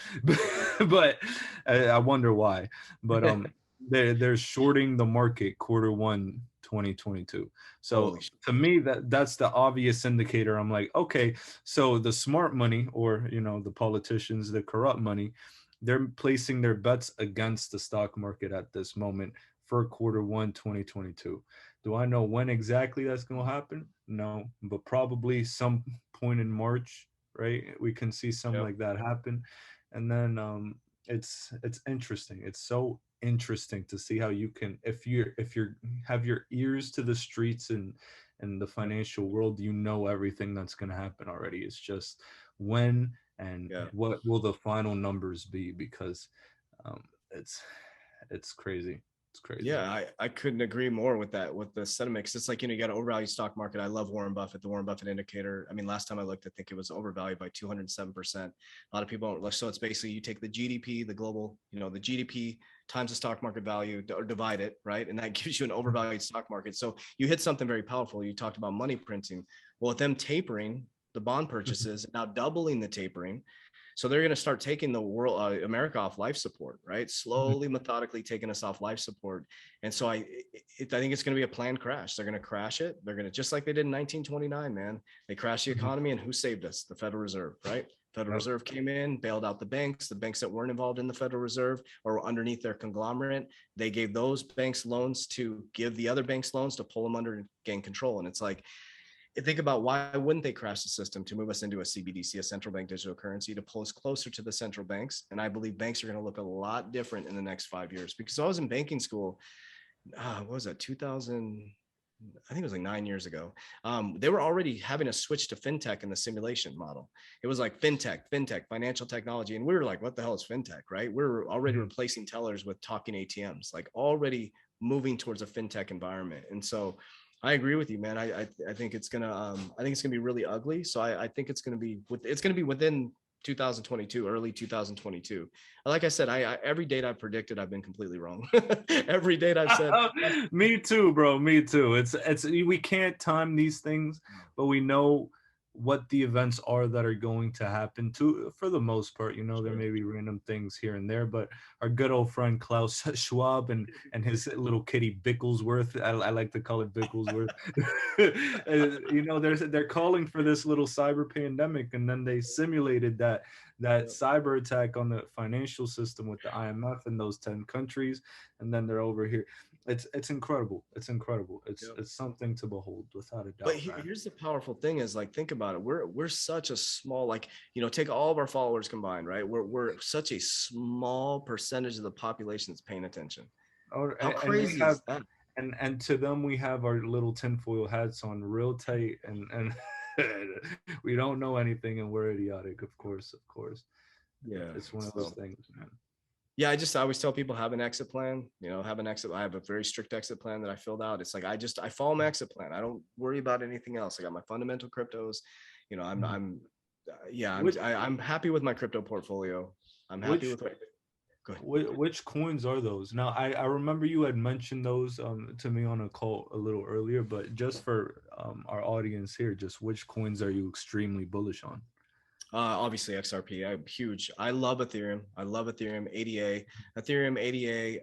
but I wonder why. But they're shorting the market Q1 2022. So to me, that's the obvious indicator. I'm like, okay, so the smart money, or the politicians, the corrupt money, they're placing their bets against the stock market at this moment for Q1 2022. Do I know when exactly that's going to happen? No, but probably some point in March, right? We can see something like that happen. And then it's interesting. It's so interesting to see how you can, if you have your ears to the streets and the financial world, everything that's going to happen already. It's just when and what will the final numbers be, because it's crazy. It's crazy. Yeah, I couldn't agree more with that, with the sentiment. Cause it's like, you got to overvalue stock market. I love Warren Buffett, the Warren Buffett indicator. I mean, last time I looked, I think it was overvalued by 207%. A lot of people don't. So it's basically, you take the GDP, the global, the GDP times the stock market value, or divide it, right? And that gives you an overvalued stock market. So you hit something very powerful. You talked about money printing. Well, with them tapering the bond purchases, now doubling the tapering, so they're going to start taking the world, America, off life support, right? Slowly, methodically taking us off life support. And so I think it's going to be a planned crash. They're going to crash it. They're going to, just like they did in 1929, man. They crashed the economy, and who saved us? The Federal Reserve, right? Federal Reserve came in, bailed out the banks that weren't involved in the Federal Reserve or were underneath their conglomerate. They gave those banks loans to give the other banks loans to pull them under and gain control. And it's like, think about why wouldn't they crash the system to move us into a CBDC, a central bank digital currency, to pull us closer to the central banks. And I believe banks are going to look a lot different in the next 5 years, because I was in banking school. What was that, 2000? I think it was like 9 years ago. They were already having a switch to fintech in the simulation model. It was like fintech, financial technology. And we were like, what the hell is fintech, right? We're already replacing tellers with talking ATMs, like already moving towards a fintech environment. And so I agree with you, man. I think it's gonna I think it's gonna be really ugly. So I think it's gonna be within 2022, early 2022. Like I said, I every date I've predicted, I've been completely wrong. Every date I've said. Me too, bro. Me too. It's we can't time these things, but we know what the events are that are going to happen to for the most part. You know, there may be random things here and there, but our good old friend Klaus Schwab and his little kitty Bicklesworth, I like to call it Bicklesworth. You know, they're calling for this little cyber pandemic, and then they simulated that cyber attack on the financial system with the IMF in those 10 countries, and then they're over here. It's incredible. It's incredible. It's something to behold, without a doubt. But here's the powerful thing is, like, think about it. We're such a small, like, you know, take all of our followers combined, right? We're such a small percentage of the population that's paying attention. How crazy is that? And to them, we have our little tinfoil hats on real tight, and we don't know anything, and we're idiotic, of course. Yeah, It's one of those things, man. Yeah, I always tell people, have an exit plan. You know, have an exit. I have a very strict exit plan that I filled out. It's like I follow my exit plan. I don't worry about anything else. I got my fundamental cryptos. You know, I'm happy with my crypto portfolio. I'm happy with what. Go ahead. Which coins are those? Now, I remember you had mentioned those to me on a call a little earlier, but just for our audience here, just which coins are you extremely bullish on? Obviously XRP. I'm huge. I love Ethereum. ADA,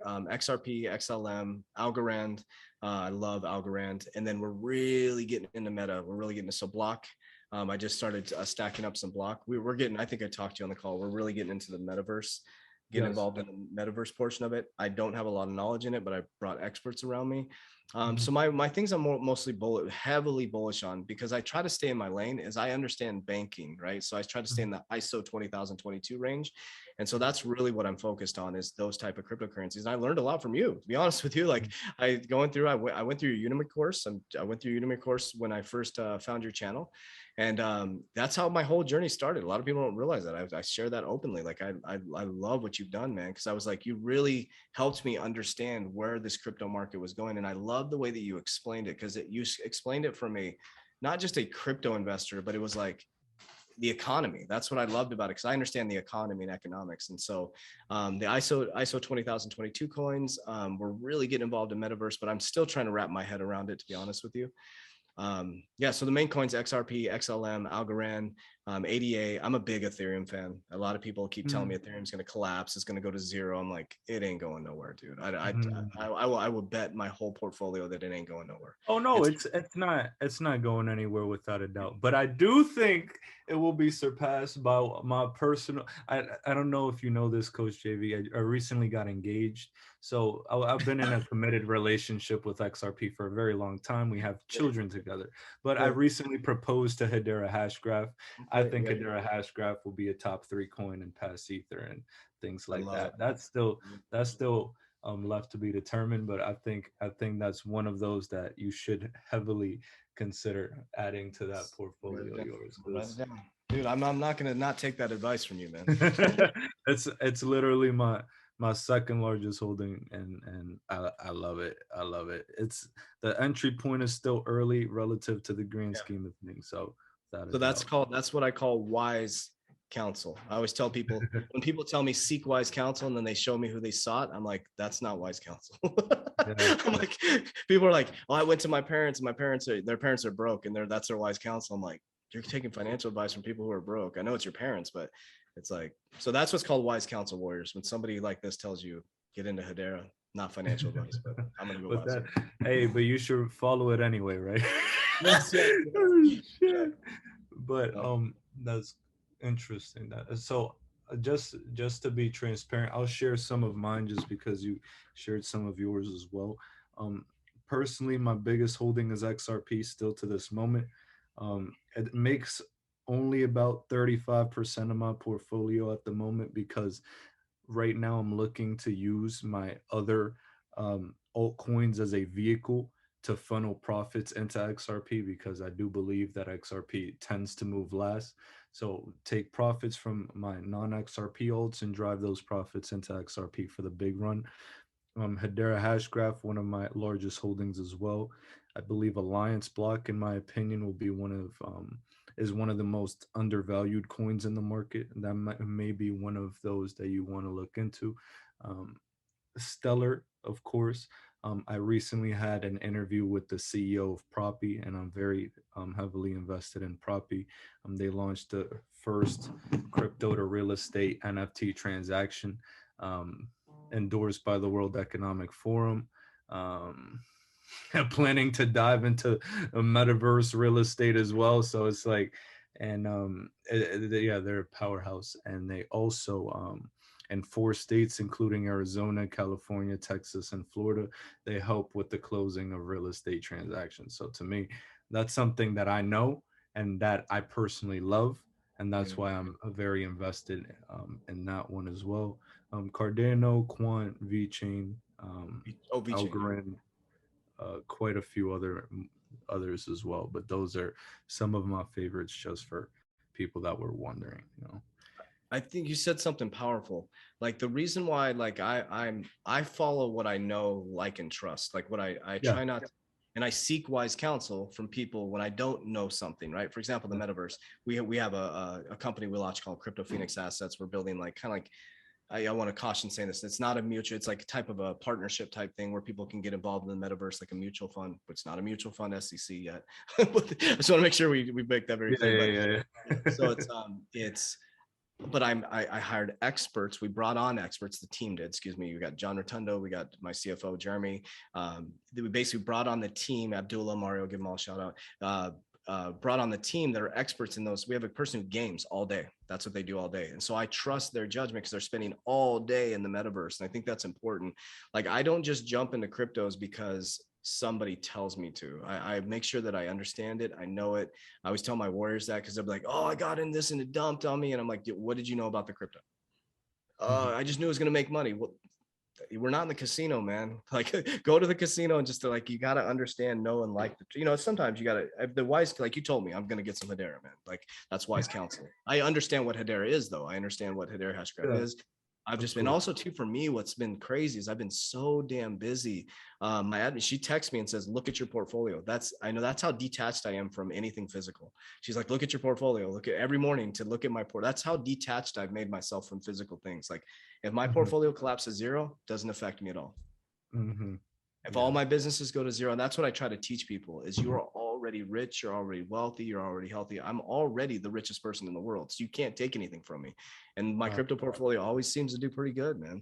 XRP, XLM, Algorand. I love Algorand. And then we're really getting into Meta. We're really getting into Block. I just started stacking up some Block. We're getting, I think I talked to you on the call, we're really getting into the metaverse, getting involved in the metaverse portion of it. I don't have a lot of knowledge in it, but I brought experts around me. So my things I'm mostly heavily bullish on, because I try to stay in my lane, is I understand banking, right? So I try to stay in the ISO 20022 range. And so that's really what I'm focused on, is those type of cryptocurrencies. And I learned a lot from you, to be honest with you. Like I went through your Udemy course, and I went through your Udemy course when I first found your channel. And that's how my whole journey started. A lot of people don't realize that. I share that openly. Like I love what you've done, man, because I was like, you really helped me understand where this crypto market was going. And I love the way that you explained it, because you explained it from not just a crypto investor, but it was like the economy. That's what I loved about it, because I understand the economy and economics. And so the ISO 20022 coins, we're really getting involved in metaverse, but I'm still trying to wrap my head around it, to be honest with you. So the main coins: XRP, XLM, Algorand, ADA. I'm a big Ethereum fan. A lot of people keep telling me Ethereum's going to collapse, it's going to go to zero. I'm like, it ain't going nowhere, dude. I will bet my whole portfolio that it ain't going nowhere. Oh no, it's not going anywhere, without a doubt. But I do think it will be surpassed by my personal. I don't know if you know this, Coach JV. I recently got engaged. So I've been in a committed relationship with XRP for a very long time. We have children together. But I recently proposed to Hedera Hashgraph. I think Hedera Hashgraph will be a top 3 coin in past Ether and things like that. That's still left to be determined. But I think that's one of those that you should heavily consider adding to that portfolio of yours. Dude, I'm not gonna not take that advice from you, man. It's literally my second largest holding, and I love it. It's the entry point is still early relative to the grand scheme of things. So that's what I call wise counsel. I always tell people, when people tell me seek wise counsel and then they show me who they sought, I'm like, that's not wise counsel. I'm like, people are like, oh, I went to my parents, and their parents are broke, and that's their wise counsel. I'm like, you're taking financial advice from people who are broke. I know it's your parents, but it's like, so that's what's called wise counsel warriors. When somebody like this tells you, get into Hedera, not financial advice, but I'm gonna go with that. Hey, but you should follow it anyway, right? Yes. But that's interesting. So just to be transparent, I'll share some of mine just because you shared some of yours as well. Personally, my biggest holding is XRP still to this moment. It makes only about 35% of my portfolio at the moment, because right now I'm looking to use my other altcoins as a vehicle to funnel profits into XRP, because I do believe that XRP tends to move last. So take profits from my non-XRP alts and drive those profits into XRP for the big run. Hedera Hashgraph, one of my largest holdings as well. I believe Alliance Block, in my opinion, will be one of the most undervalued coins in the market. That may be one of those that you want to look into. Um, Stellar, of course. I recently had an interview with the CEO of Proppy, and I'm very heavily invested in Proppy. They launched the first crypto to real estate NFT transaction, um, endorsed by the World Economic Forum. Um, planning to dive into a metaverse real estate as well. So it's like, and yeah, they're a powerhouse, and they also in 4 states, including Arizona, California, Texas, and Florida, they help with the closing of real estate transactions. So to me, that's something that I know and that I personally love, and that's Yeah. why I'm very invested in that one as well. Cardano, Quant, VeChain, Oh, VeChain. Algorand, quite a few others as well. But those are some of my favorites, just for people that were wondering. I think you said something powerful. Like the reason why, like I follow what I know, like and trust. Like what I Yeah. try not to, and I seek wise counsel from people when I don't know something. Right. For example, the metaverse. We have a company we launched called Crypto Phoenix Assets. We're building like kind of like I want to caution saying this. It's not a mutual. It's like a type of a partnership type thing where people can get involved in the metaverse, like a mutual fund. But it's not a mutual fund SEC yet. But I just want to make sure we make that very Yeah, clear. But yeah. so it's but I hired experts. We brought on experts. The team did. Excuse me. We got John Rotundo. We got my CFO Jeremy. We basically brought on the team. Abdullah, Mario, give them all a shout out. Brought on the team that are experts in those. We have a person who games all day. That's what they do all day. And so I trust their judgment because they're spending all day in the metaverse. And I think that's important. Like I don't just jump into cryptos because somebody tells me to. I make sure that I understand it. I know it. I always tell my warriors that because they're like, oh, I got in this and it dumped on me. And I'm like, what did you know about the crypto? I just knew it was going to make money. Well, we're not in the casino, man. Like go to the casino and just to, like, you got to understand, know, and like, sometimes you got to, the wise, like you told me, I'm going to get some Hedera, man. Like that's wise counsel. I understand what Hedera is though. I understand what Hedera Hashgraph Yeah, is. I've of just been course. also too, for me, what's been crazy is I've been so damn busy. My admin, she texts me and says, look at your portfolio. I know that's how detached I am from anything physical. She's like, look at your portfolio, look at every morning to look at my port. That's how detached I've made myself from physical things. Like if my portfolio collapses zero, doesn't affect me at all. Mm-hmm. If Yeah. all my businesses go to zero, and that's what I try to teach people is you are already rich, you're already wealthy, you're already healthy. I'm already the richest person in the world. So you can't take anything from me. And my crypto portfolio always seems to do pretty good, man.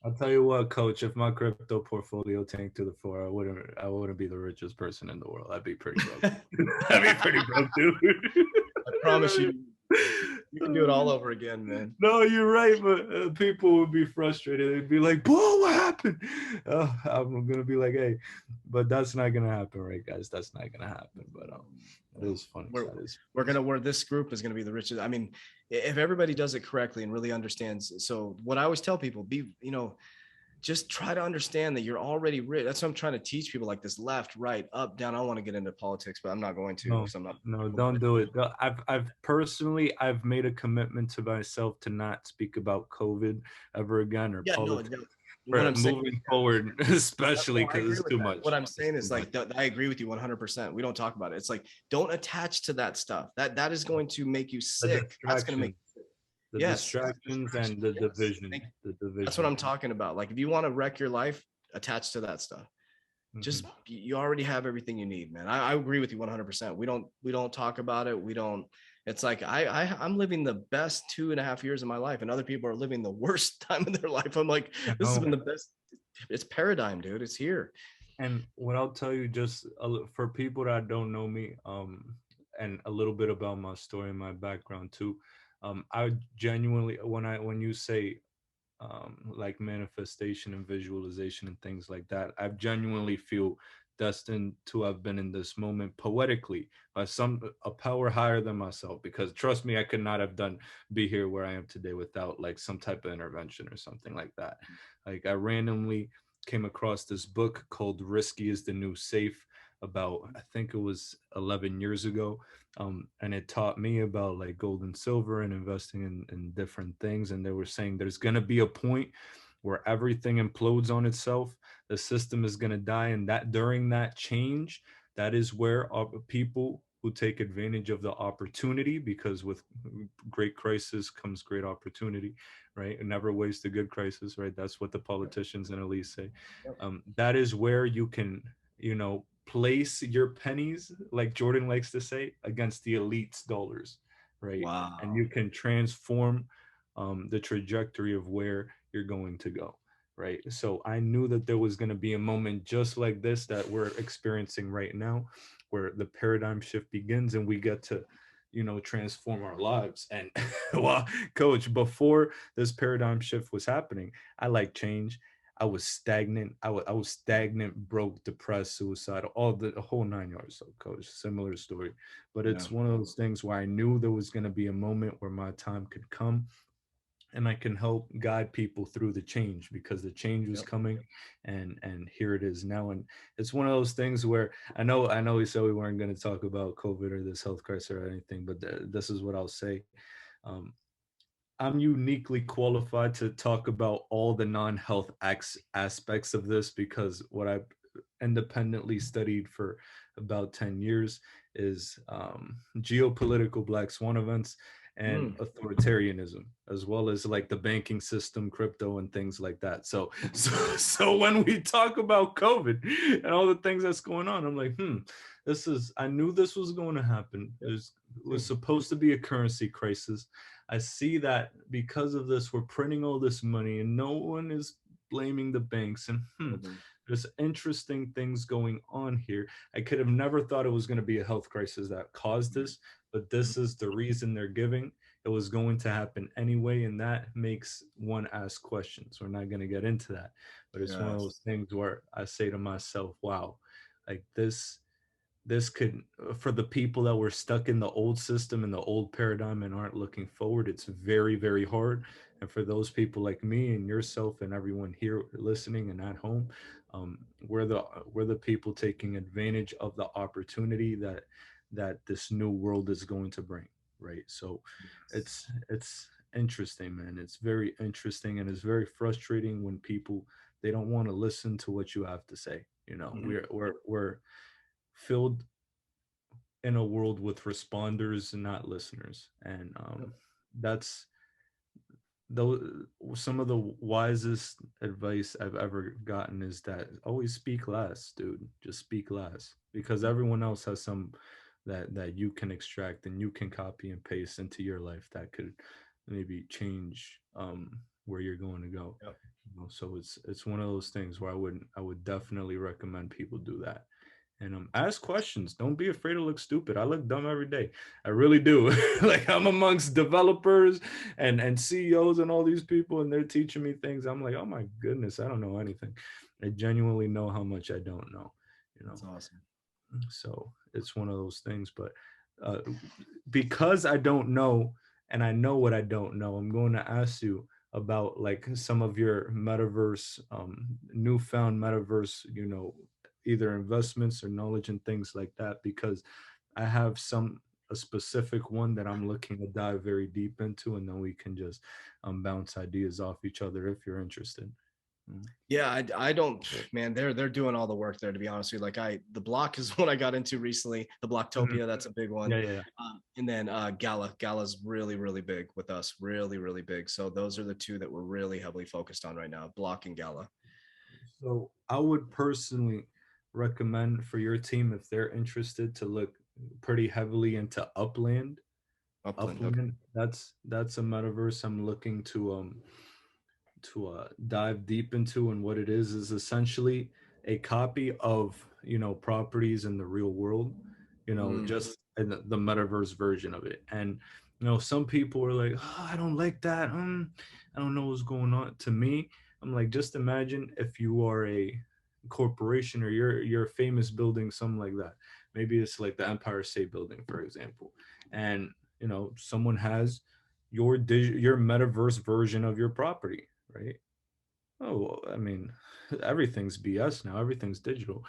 I'll tell you what, Coach. If my crypto portfolio tanked to the floor, I wouldn't be the richest person in the world. I'd be pretty broke. I'd be pretty broke, dude. I promise you, you can do it all over again, man. No, you're right, but people would be frustrated. They'd be like, "Boy, what happened?" I'm gonna be like, "Hey," but that's not gonna happen, right, guys? That's not gonna happen. But that is funny. We're, That is. where this group is going to be the richest. I mean, if everybody does it correctly and really understands. So what I always tell people, just try to understand that you're already rich. That's what I'm trying to teach people, like this left, right, up, down. I don't want to get into politics, but I'm not going to No, because I'm not. no, don't do it. I've made a commitment to myself to not speak about COVID ever again, or Yeah, no, politics, no. What for I'm saying, moving forward, especially I because agree it's with too that. much. What I'm saying It's is too much. like, I agree with you 100%. We don't talk about it. It's like, don't attach to that stuff. That is going to make you The sick. That's going to make distractions, you sick. the Yes. distractions, and the Yes. division, the That's what division. I'm talking about. Like, if you want to wreck your life, attach to that stuff. Just Mhm. you already have everything you need, man. I agree with you 100%. We don't talk about it. We don't. It's like I'm living the best 2.5 years of my life, and other people are living the worst time of their life. I'm like, I this has know. been the best. It's paradigm, dude. It's here. And what I'll tell you, just for people that don't know me, and a little bit about my story and my background too, I genuinely, when you say like manifestation and visualization and things like that, I genuinely feel destined to have been in this moment poetically by a power higher than myself, because trust me, I could not have be here where I am today without like some type of intervention or something like that. Like I randomly came across this book called Risky is the New Safe about, I think it was 11 years ago. And it taught me about like gold and silver and investing in different things. And they were saying there's going to be a point where everything implodes on itself, the system is going to die, and that during that change, that is where people who take advantage of the opportunity, because with great crisis comes great opportunity, right? And never waste a good crisis, right? That's what the politicians and elites say. Yep. That is where you can, place your pennies, like Jordan likes to say, against the elite's dollars, right? And Wow. you can transform the trajectory of where you're going to go, right? So I knew that there was going to be a moment just like this that we're experiencing right now, where the paradigm shift begins and we get to, transform our lives. And well, coach, before this paradigm shift was happening, I like change. I was stagnant. I was stagnant, broke, depressed, suicidal, all the whole 9 yards. So, coach, similar story. But Yeah. it's one of those things where I knew there was going to be a moment where my time could come and I can help guide people through the change, because the change was Yep. coming, and here it is now. And it's one of those things where I know we said we weren't going to talk about COVID or this health crisis or anything, but this is what I'll say. Um, I'm uniquely qualified to talk about all the non-health aspects of this, because what I independently studied for about 10 years is geopolitical black swan events and Mm. authoritarianism, as well as like the banking system, crypto, and things like that. So when we talk about COVID and all the things that's going on, I'm like, I knew this was going to happen. Yep. It was supposed to be a currency crisis. I see that because of this, we're printing all this money and no one is blaming the banks. And Mhm. there's interesting things going on here. I could have never thought it was going to be a health crisis that caused this, but this is the reason they're giving. It was going to happen anyway, and that makes one ask questions. We're not going to get into that, but it's one of Yes. those things where I say to myself, wow, like this could, for the people that were stuck in the old system and the old paradigm and aren't looking forward, it's very, very hard. And for those people like me and yourself and everyone here listening and at home, we're the people taking advantage of the opportunity that this new world is going to bring, right? So Yes. it's interesting, man. It's very interesting, and it's very frustrating when people, they don't want to listen to what you have to say. Mhm. We're filled in a world with responders and not listeners, and Yep. that's though some of the wisest advice I've ever gotten is that always speak less, dude. Just speak less, because everyone else has some that you can extract and you can copy and paste into your life that could maybe change where you're going to go. Yep. So it's one of those things where I would definitely recommend people do that. And ask questions. Don't be afraid to look stupid. I look dumb every day. I really do. Like I'm amongst developers and CEOs and all these people, and they're teaching me things. I'm like, oh my goodness, I don't know anything. I genuinely know how much I don't know. You know, That's awesome. so it's one of those things. But uh, because I don't know, and I know what I don't know, I'm going to ask you about like some of your metaverse, newfound metaverse, either investments or knowledge and things like that, because I have a specific one that I'm looking to dive very deep into, and then we can just bounce ideas off each other if you're interested. Mm. Yeah, I don't, man, they're doing all the work there, to be honest with you. Like the block is what I got into recently. The Mhm. Blocktopia, that's a big one. Yeah, yeah, yeah. And then Gala's really, really big with us, really, really big. So those are the two that we're really heavily focused on right now, Block and Gala. So I would personally recommend for your team, if they're interested, to look pretty heavily into Upland. Upland. Okay. Upland, that's a metaverse I'm looking to dive deep into, and what it is essentially a copy of properties in the real world, Mm. just in the metaverse version of it. And some people are like, oh, I don't like that. I don't know what's going on. To me, I'm like, just imagine if you are a corporation or your famous building, something like that. Maybe it's like the Empire State Building, for example, and someone has your metaverse version of your property, right? Oh, well, I mean, everything's BS now. Everything's digital.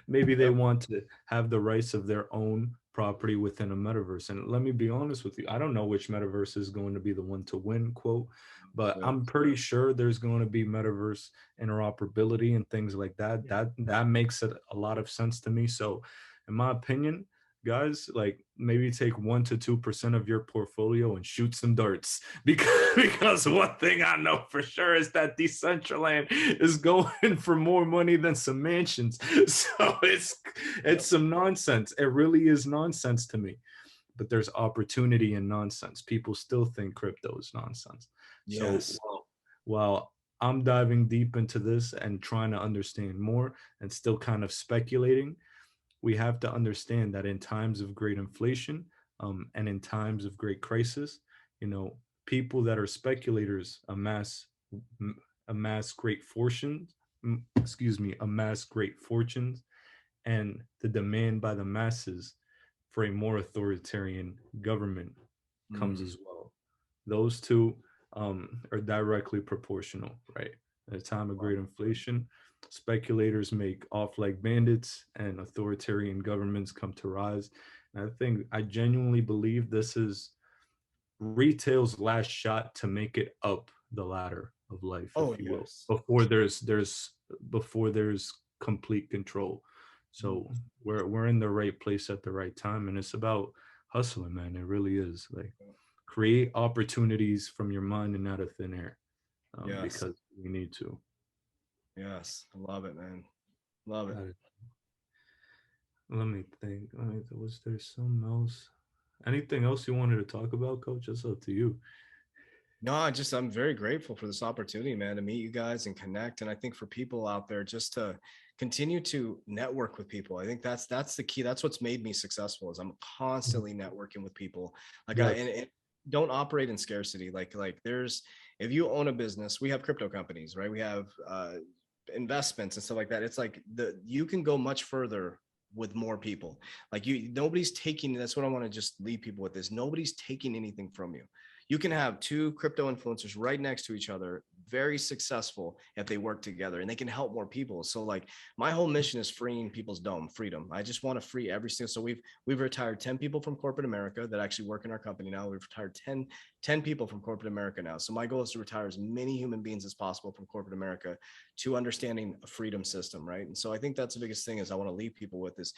Maybe they Yep. want to have the rights of their own property within a metaverse. And let me be honest with you, I don't know which metaverse is going to be the one to win, quote, but Yeah. I'm pretty sure there's going to be metaverse interoperability and things like that. Yeah. That makes it a lot of sense to me. So, in my opinion, guys, like maybe take 1 to 2% of your portfolio and shoot some darts, because one thing I know for sure is that Decentraland is going for more money than some mansions. So it's some nonsense. It really is nonsense to me. But there's opportunity in nonsense. People still think crypto is nonsense. So Yes. while I'm diving deep into this and trying to understand more and still kind of speculating, we have to understand that in times of great inflation, and in times of great crisis, people that are speculators amass great fortunes. Amass great fortunes, and the demand by the masses for a more authoritarian government comes Mm, as well. Those two are directly proportional, right? At a time of great inflation, speculators make off like bandits and authoritarian governments come to rise. And I genuinely believe this is retail's last shot to make it up the ladder of life, oh, if you will, yes. before there's complete control. Mm, So we're in the right place at the right time, and it's about hustling, man. It really is. Like, create opportunities from your mind and out of thin air, yes. because we need to. Yes. I love it, man. Love it. Got it. Let me think. Was there something else? Anything else you wanted to talk about, Coach? It's up to you. No, I'm very grateful for this opportunity, man, to meet you guys and connect. And I think for people out there, just to continue to network with people. I think that's the key. That's what's made me successful, is I'm constantly networking with people. Like Yes. and don't operate in scarcity. Like there's, if you own a business, we have crypto companies, right? We have investments and stuff like that. It's like you can go much further with more people. Like nobody's taking, that's what I want to just leave people with, is nobody's taking anything from you. You can have two crypto influencers right next to each other, very successful if they work together, and they can help more people. So like my whole mission is freeing people's freedom. I just want to free every single, so we've retired 10 people from corporate America that actually work in our company now. We've retired 10 people from corporate America now. So my goal is to retire as many human beings as possible from corporate America to understanding a freedom system, right? And so I think that's the biggest thing is I want to leave people with is,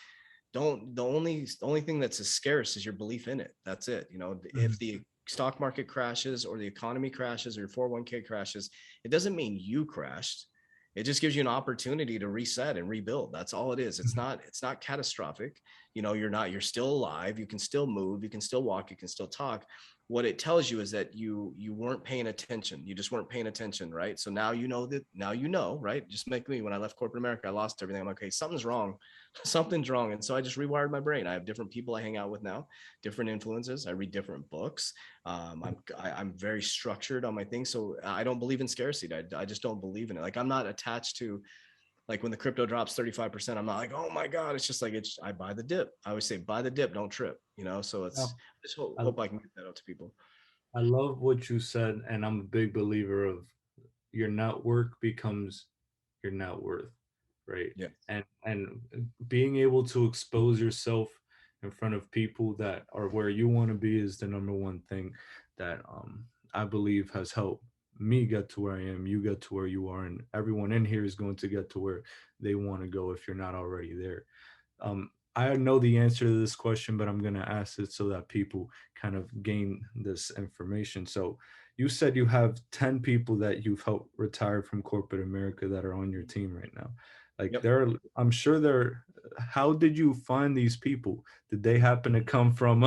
don't, the only thing that's as scarce is your belief in it. That's it. If Mhm. the stock market crashes or the economy crashes or your 401k crashes, it doesn't mean you crashed. It just gives you an opportunity to reset and rebuild. That's all it is. It's not catastrophic. You're still alive. You can still move, you can still walk, you can still talk. What it tells you is that you weren't paying attention. You just weren't paying attention, right? So now, right? Just like me, when I left corporate America, I lost everything. I'm like, okay, something's wrong. Something's wrong. And so I just rewired my brain. I have different people I hang out with now, different influences. I read different books. I'm very structured on my things. So I don't believe in scarcity. I just don't believe in it. Like, I'm not attached to, like, when the crypto drops 35%, I'm not like, oh my God. It's just like, I buy the dip. I always say, buy the dip, don't trip, so Yeah. I just hope, I, hope I can get that out to people. I love what you said, and I'm a big believer of your network becomes your net worth, right? Yeah. And being able to expose yourself in front of people that are where you want to be is the number one thing that I believe has helped me get to where I am, you get to where you are, and everyone in here is going to get to where they want to go if you're not already there. I know the answer to this question, but I'm going to ask it so that people kind of gain this information. So, you said you have 10 people that you've helped retire from corporate America that are on your team right now. Like, Yep. I'm sure how did you find these people? Did they happen to come from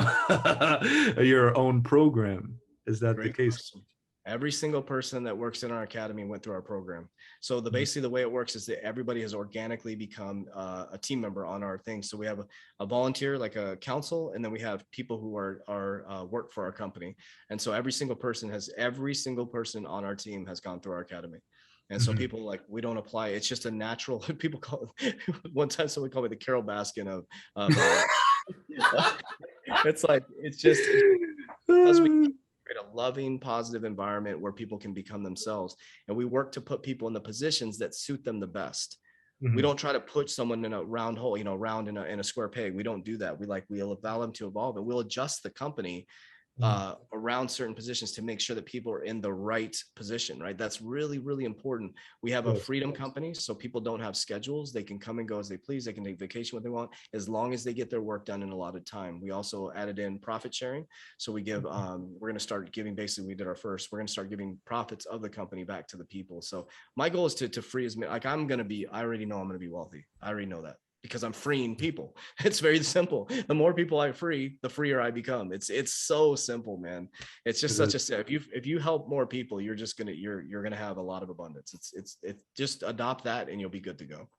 your own program? Is that the Great case? question. Every single person that works in our academy went through our program. So Mhm. basically the way it works is that everybody has organically become a team member on our thing. So we have a volunteer, like a council, and then we have people who are work for our company. And so every single person on our team has gone through our academy. And so Mhm. people like, we don't apply. It's just a natural, people call it, one time someone called me the Carol Baskin of it's like, it's just because we create a loving, positive environment where people can become themselves. And we work to put people in the positions that suit them the best. We Mhm. don't try to put someone in a round hole, round in a square peg. We don't do that. We'll allow them to evolve, and we'll adjust the company around certain positions to make sure that people are in the right position, right? That's really, really important. We have a Yes. freedom company, so people don't have schedules. They can come and go as they please. They can take vacation when they want, as long as they get their work done in a lot of time. We also added in profit sharing. So we give, we're going to start giving, basically we did our first, we're going to start giving profits of the company back to the people. So my goal is to free as many, like I already know I'm going to be wealthy. I already know that, because I'm freeing people. It's very simple. The more people I free, the freer I become. It's so simple, man. It's just such a, if you help more people, you're gonna have a lot of abundance. It's just adopt that and you'll be good to go.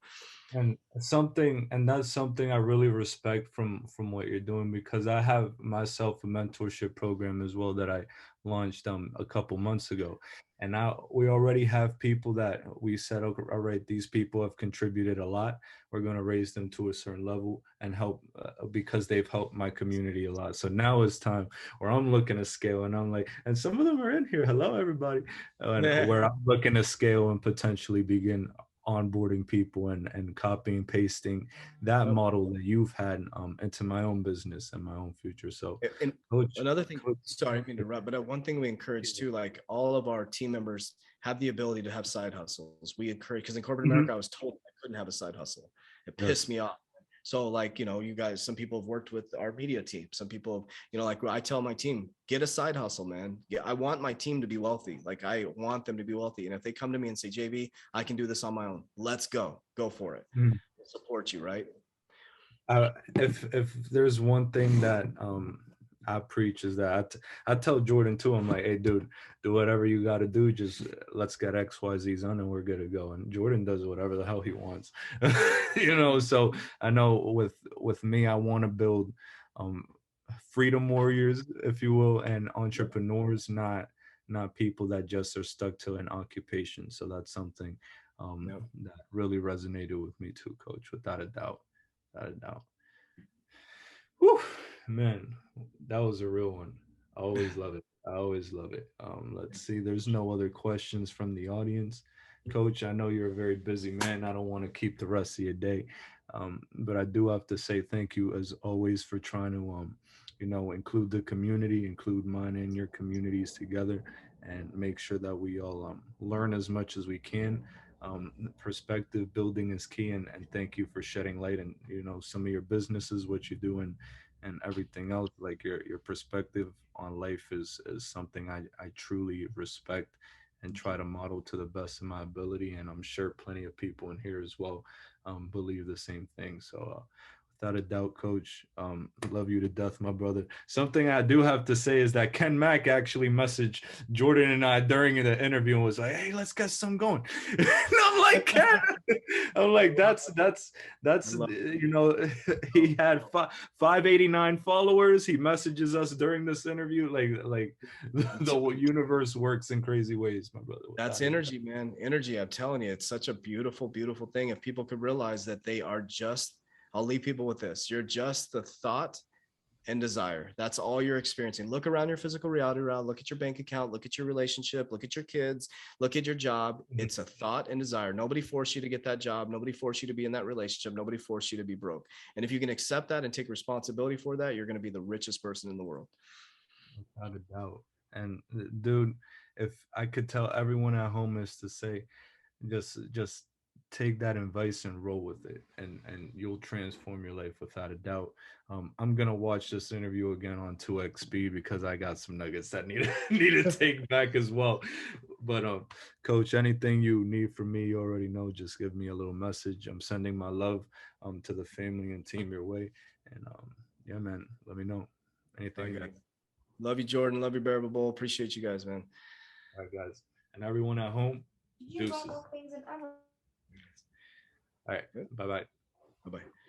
And that's something I really respect from what you're doing, because I have myself a mentorship program as well that I launched a couple months ago. And now we already have people that we said, okay, all right, these people have contributed a lot. We're going to raise them to a certain level and help because they've helped my community a lot. So now it's time where I'm looking to scale, and I'm like, and some of them are in here. Hello, everybody. And where I'm looking to scale and potentially begin onboarding people and copying pasting that model that you've had into my own business and my own future. So And coach, another thing, coach sorry, I didn't mean to interrupt, but one thing we encourage too, like all of our team members have the ability to have side hustles. We encourage, because in corporate Mhm. America, I was told I couldn't have a side hustle. It pissed Yes. me off. So like, you guys, some people have worked with our media team. Some people, like I tell my team, get a side hustle, man. Yeah, I want my team to be wealthy. Like I want them to be wealthy. And if they come to me and say, JB, I can do this on my own, let's go for it. Mhm. We'll support you, right? If there's one thing that I preach is that I tell Jordan too. I'm like, hey, dude, do whatever you got to do. Just let's get XYZ's on and we're good to go. And Jordan does whatever the hell he wants, So I know with me, I want to build um, freedom warriors, if you will, and entrepreneurs, not people that just are stuck to an occupation. So that's something Yep. that really resonated with me too, Coach, without a doubt. Without a doubt. Whew, man, that was a real one. I always love it. I always love it. Let's see. There's no other questions from the audience. Coach, I know you're a very busy man. I don't want to keep the rest of your day. But I do have to say thank you as always for trying to include the community, include mine and your communities together, and make sure that we all learn as much as we can. Perspective building is key, and thank you for shedding light and some of your businesses, what you do, and everything else. Like your perspective on life is something I truly respect and try to model to the best of my ability, and I'm sure plenty of people in here as well believe the same thing. So without a doubt, Coach, love you to death, my brother. Something I do have to say is that Ken Mack actually messaged Jordan and I during the interview and was like, hey, let's get some going. And I'm like, Ken, I'm like, that's he had 589 followers. He messages us during this interview. Like the universe works in crazy ways, my brother. That's energy, man. Energy. I'm telling you, it's such a beautiful, beautiful thing. If people could realize that they are just, I'll leave people with this. You're just the thought and desire. That's all you're experiencing. Look around your physical reality around, look at your bank account, look at your relationship, look at your kids, look at your job. It's a thought and desire. Nobody forced you to get that job. Nobody forced you to be in that relationship. Nobody forced you to be broke. And if you can accept that and take responsibility for that, you're going to be the richest person in the world. Without a doubt. And dude, if I could tell everyone at home is to say, just take that advice and roll with it, and you'll transform your life without a doubt. I'm gonna watch this interview again on 2x speed because I got some nuggets that need to take back as well. But Coach, anything you need from me, you already know. Just give me a little message. I'm sending my love to the family and team your way. And yeah, man, let me know anything you need. Love you, Jordan. Love you, Bearable Bull. Appreciate you guys, man. All right, guys. And everyone at home, deuces. All right. Bye-bye. Bye-bye.